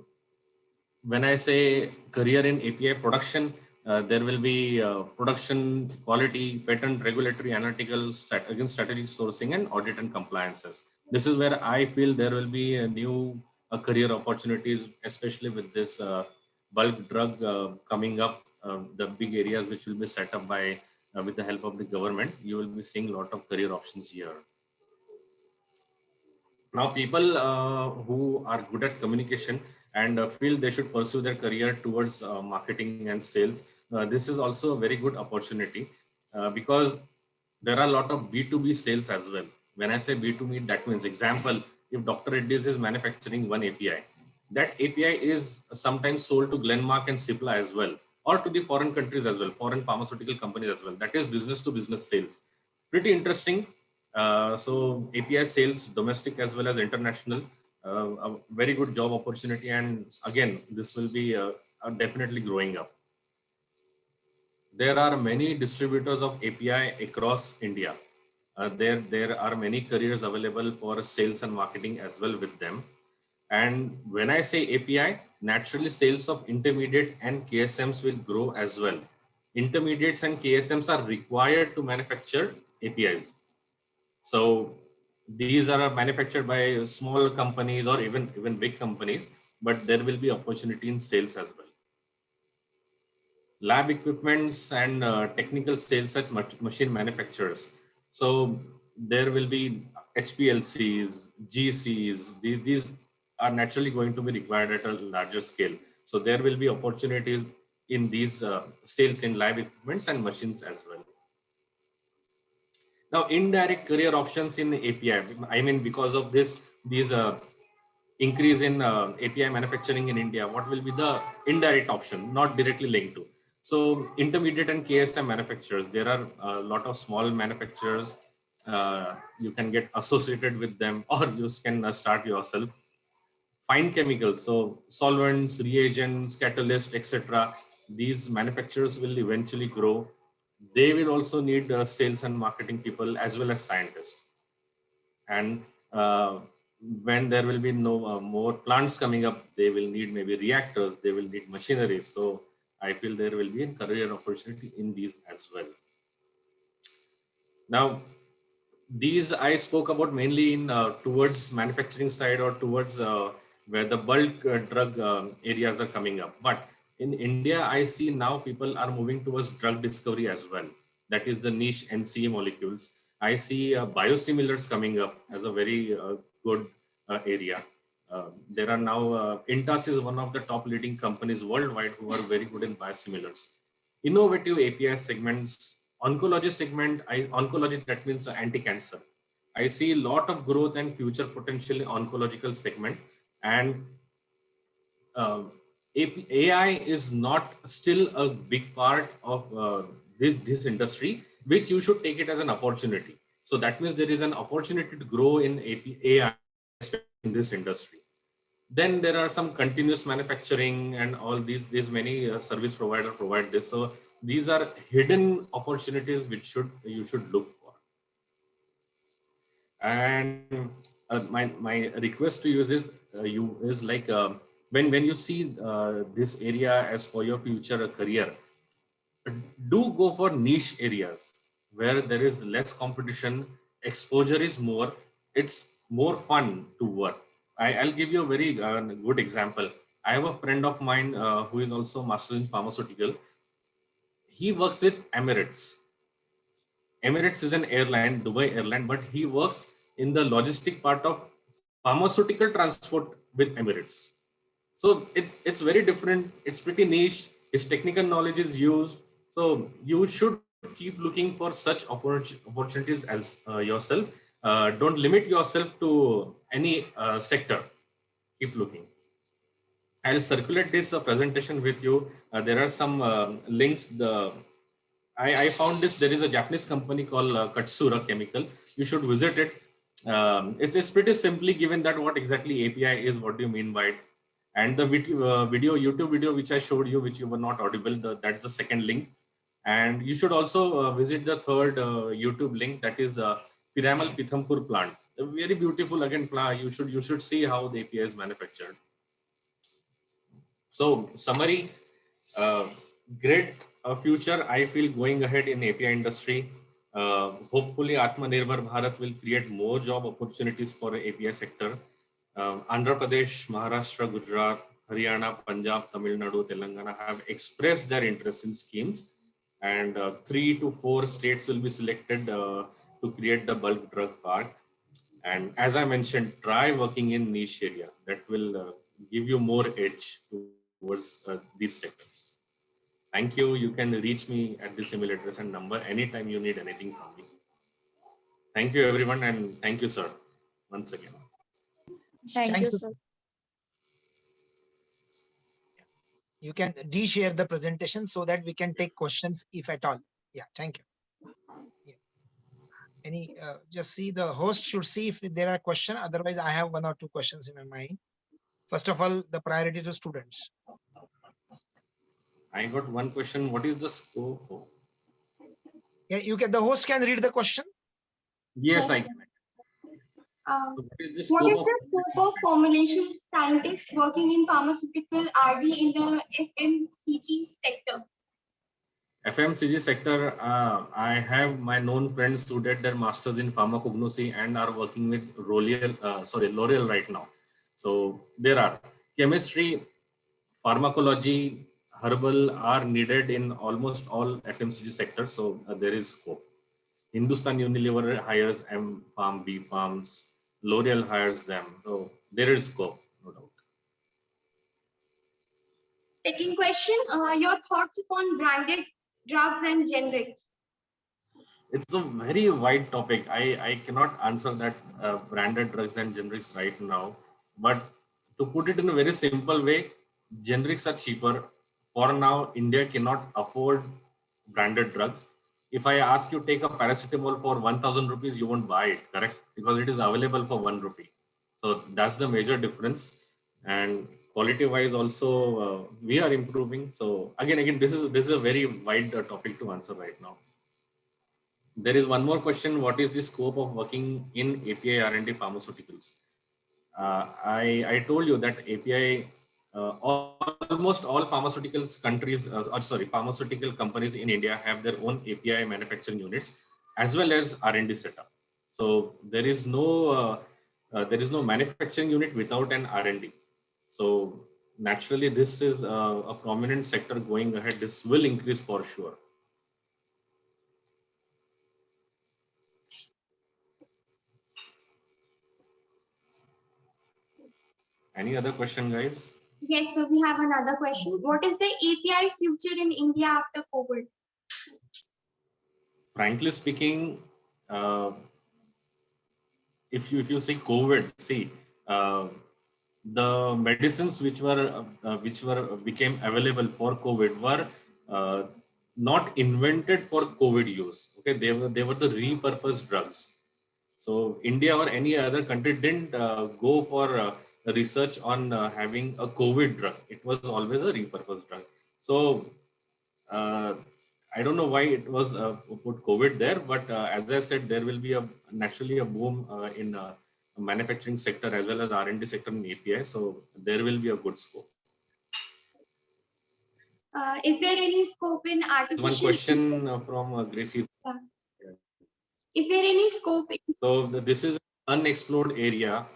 when I say career in API production, there will be production, quality, patent, regulatory, analytical, against strategic sourcing and audit and compliances. This is where I feel there will be a new career opportunities, especially with this bulk drug coming up, the big areas which will be set up by with the help of the government. You will be seeing a lot of career options here. Now, people who are good at communication and feel they should pursue their career towards marketing and sales, this is also a very good opportunity because there are a lot of B2B sales as well. When I say B2B, that means, example, if Dr. Reddy's is manufacturing one API, that API is sometimes sold to Glenmark and Cipla as well, or to the foreign countries as well, foreign pharmaceutical companies as well. That is business to business sales. Pretty interesting. So API sales, domestic as well as international, a very good job opportunity. And again, this will be definitely growing up. There are many distributors of API across India. There are many careers available for sales and marketing as well with them. And when I say API, naturally sales of intermediate and KSMs will grow as well. Intermediates and KSMs are required to manufacture APIs. So these are manufactured by small companies or even big companies, but there will be opportunity in sales as well. Lab equipments and technical sales such machine manufacturers. So there will be HPLCs, GCs, these are naturally going to be required at a larger scale. So there will be opportunities in these sales in lab equipments and machines as well. Now, indirect career options in API. I mean, because of these increase in API manufacturing in India, what will be the indirect option, not directly linked to? So intermediate and KSM manufacturers, there are a lot of small manufacturers. You can get associated with them, or you can start yourself. Fine chemicals, so solvents, reagents, catalysts, etc. These manufacturers will eventually grow. They will also need sales and marketing people as well as scientists. And when there will be no more plants coming up, they will need maybe reactors, they will need machinery. So I feel there will be a career opportunity in these as well. Now, these I spoke about mainly in towards manufacturing side or towards where the bulk drug areas are coming up. But in India, I see now people are moving towards drug discovery as well. That is the niche NCE molecules. I see biosimilars coming up as a very good area. There are now, Intas is one of the top leading companies worldwide who are very good in biosimilars. Innovative API segments, oncology segment, oncology, that means anti-cancer. I see a lot of growth and future potential in oncological segment. And AI is not still a big part of this industry, which you should take it as an opportunity. So that means there is an opportunity to grow in AI in this industry. Then there are some continuous manufacturing and all these many service providers provide this. So these are hidden opportunities which you should look for. And my request to you is like when you see this area as for your future career, do go for niche areas where there is less competition, exposure is more, it's more fun to work. I'll give you a very good example. I have a friend of mine who is also master in pharmaceutical. He works with Emirates. Emirates is an airline, Dubai airline, but he works in the logistic part of pharmaceutical transport with Emirates. So it's very different. It's pretty niche. His technical knowledge is used. So you should keep looking for such opportunities as yourself. Don't limit yourself to any sector. Keep looking. I'll circulate this presentation with you. There are some links. I found this. There is a Japanese company called Katsura Chemical. You should visit it. It's pretty simply given that what exactly API is, what do you mean by it. And the YouTube video which I showed you, which you were not audible, that's the second link. And you should also visit the third YouTube link, that is the Piramal Pithampur plant. A very beautiful again plant. You should see how the API is manufactured. So summary, great future I feel going ahead in API industry. Hopefully Atmanirbhar Bharat will create more job opportunities for the API sector. Andhra Pradesh, Maharashtra, Gujarat, Haryana, Punjab, Tamil Nadu, Telangana have expressed their interest in schemes, and 3 to 4 states will be selected to create the bulk drug park. And as I mentioned, try working in niche area. That will give you more edge towards these sectors. Thank you. You can reach me at this email address and number anytime you need anything from me. Thank you, everyone, and thank you, sir, once again. Thank you, sir. You can de-share the presentation so that we can take questions if at all. Yeah, thank you. Yeah. Just see, the host should see if there are questions. Otherwise, I have 1 or 2 questions in my mind. First of all, the priority to students. I got one question. What is the scope? Yeah, the host can read the question. Yes, I can. So what is the What scope is of the scope of formulation scientists working in pharmaceutical R&D in the FMCG sector? FMCG sector? I have my known friends who did their masters in pharmacognosy and are working with L'Oreal right now. So there are chemistry, pharmacology, herbal are needed in almost all FMCG sectors. So there is scope. Hindustan Unilever hires M Farm, B Farms, L'Oreal hires them. So there is scope, no doubt. Second question, your thoughts on branded drugs and generics? It's a very wide topic. I cannot answer that branded drugs and generics right now. But to put it in a very simple way, generics are cheaper. For now, India cannot afford branded drugs. If I ask you take a paracetamol for 1,000 rupees, you won't buy it, correct? Because it is available for 1 rupee. So that's the major difference. And quality wise also, we are improving. So again, this is a very wide topic to answer right now. There is one more question. What is the scope of working in API R&D pharmaceuticals? I told you that API, almost all pharmaceuticals countries, pharmaceutical companies in India have their own API manufacturing units as well as R&D setup. So there is no manufacturing unit without an R&D. So naturally, this is a prominent sector going ahead. This will increase for sure. Any other question, guys? Yes, so we have another question. What is the API future in India after COVID? Frankly speaking, if you see COVID, the medicines which became available for COVID were not invented for COVID use. Okay, they were the repurposed drugs. So India or any other country didn't go for research on having a COVID drug. It was always a repurposed drug. So I don't know why it was put COVID there, but as I said, there will be naturally a boom in manufacturing sector as well as R&D sector in API. So there will be a good scope. Is there any scope in artificial? One question from Gracie. Is there any scope? So this is an unexplored area.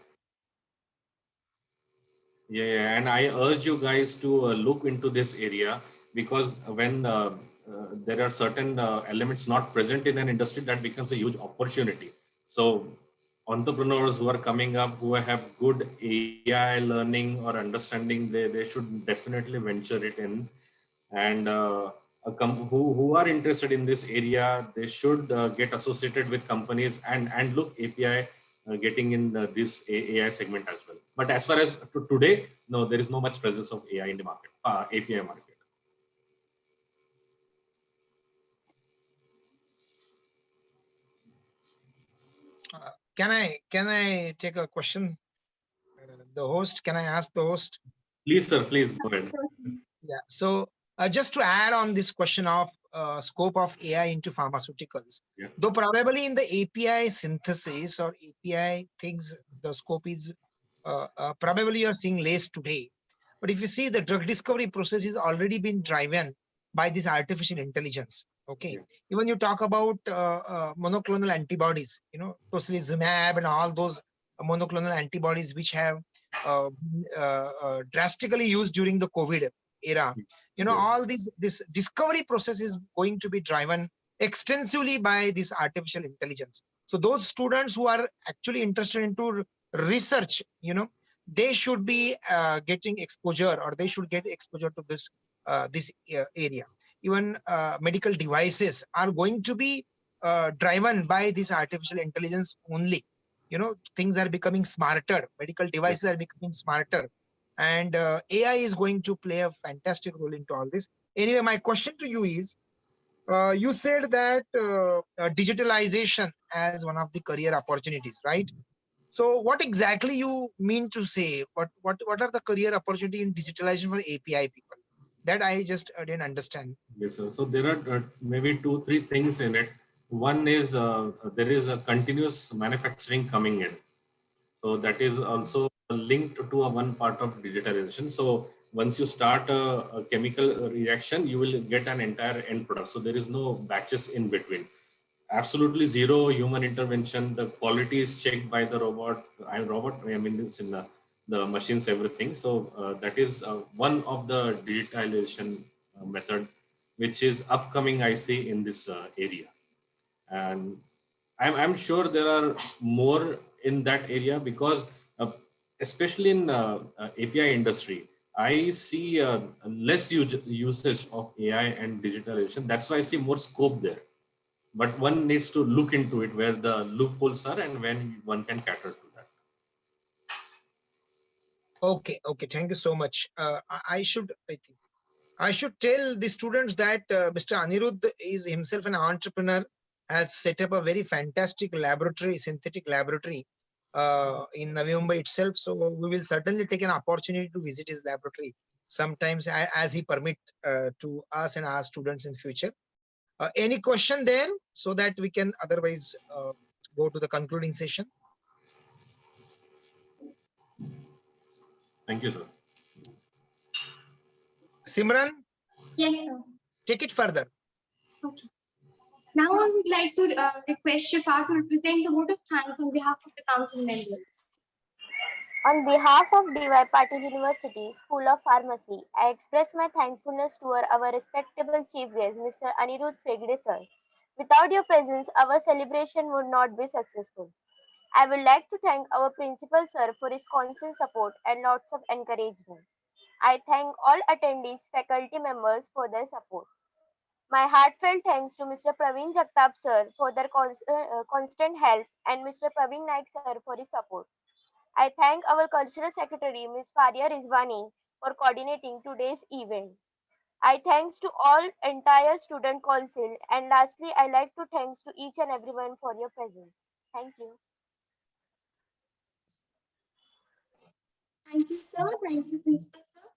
Yeah, and I urge you guys to look into this area, because when there are certain elements not present in an industry, that becomes a huge opportunity. So entrepreneurs who are coming up, who have good AI learning or understanding, they should definitely venture it in. And who are interested in this area, they should get associated with companies and look API getting in this AI segment as well. But as far as today, no, there is no much presence of AI in the market, API market. Can I take a question? The host, can I ask the host? Please, sir, please go ahead. Yeah. So just to add on this question of scope of AI into pharmaceuticals, Yeah. though probably in the API synthesis or API things, the scope is probably you're seeing less today. But if you see, the drug discovery process is already been driven by this artificial intelligence. Okay. Yeah. Even you talk about monoclonal antibodies, tocilizumab and all those monoclonal antibodies which have drastically used during the COVID era. Yes. All this discovery process is going to be driven extensively by this artificial intelligence. So those students who are actually interested into research, they should be getting exposure, or they should get exposure to this area. Even medical devices are going to be driven by this artificial intelligence only. Things are becoming smarter. Medical devices are becoming smarter, and AI is going to play a fantastic role into all this. Anyway, my question to you is, you said that digitalization as one of the career opportunities, right? So what exactly you mean to say? What are the career opportunity in digitalization for API people? That I just didn't understand. Yes, sir. So there are maybe 2-3 things in it. One is there is a continuous manufacturing coming in. So that is also linked to one part of digitalization. So once you start a chemical reaction, you will get an entire end product. So there is no batches in between. Absolutely zero human intervention. The quality is checked by the robot. I mean, it's in the machines, everything. So that is one of the digitalization method, which is upcoming, I see, in this area. And I'm sure there are more in that area, because especially in API industry, I see less usage of AI and digitalization. That's why I see more scope there. But one needs to look into it, where the loopholes are and when one can cater to that. Okay, thank you so much. I should tell the students that Mr. Anirudh is himself an entrepreneur, has set up a very fantastic laboratory, synthetic laboratory in Navi Mumbai itself. So we will certainly take an opportunity to visit his laboratory sometimes as he permit to us and our students in future. Any question there, so that we can otherwise go to the concluding session? Thank you, sir. Simran, Yes, sir. take it further. Okay. Now I would like to request Shifa to represent the vote of thanks on behalf of the council members. On behalf of D.Y. Patil University School of Pharmacy, I express my thankfulness to our respectable chief guest, Mr. Anirudh Phegde sir. Without your presence, our celebration would not be successful. I would like to thank our principal sir for his constant support and lots of encouragement. I thank all attendees, faculty members for their support. My heartfelt thanks to Mr. Praveen Jagtap sir for their constant help and Mr. Praveen Naik sir for his support. I thank our cultural secretary, Ms. Faria Rizwani, for coordinating today's event. I thanks to all entire student council, and lastly, I like to thanks to each and everyone for your presence. Thank you. Thank you, sir. Thank you, principal sir.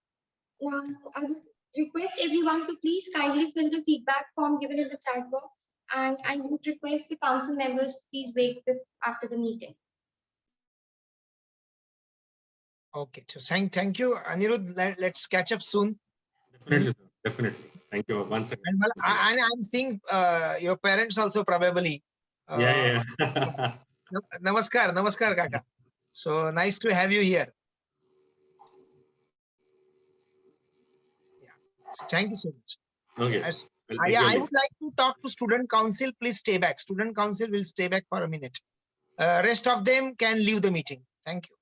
Now I would request everyone to please kindly fill the feedback form given in the chat box, and I would request the council members to please wait this after the meeting. Okay, so thank you, Anirudh. Let's catch up soon. Definitely, sir. Definitely. Thank you once again. And I'm seeing your parents also probably. Yeah. Namaskar, Kaka. So nice to have you here. Yeah. So thank you so much. Okay. I would like to talk to student council. Please stay back. Student council will stay back for a minute. Rest of them can leave the meeting. Thank you.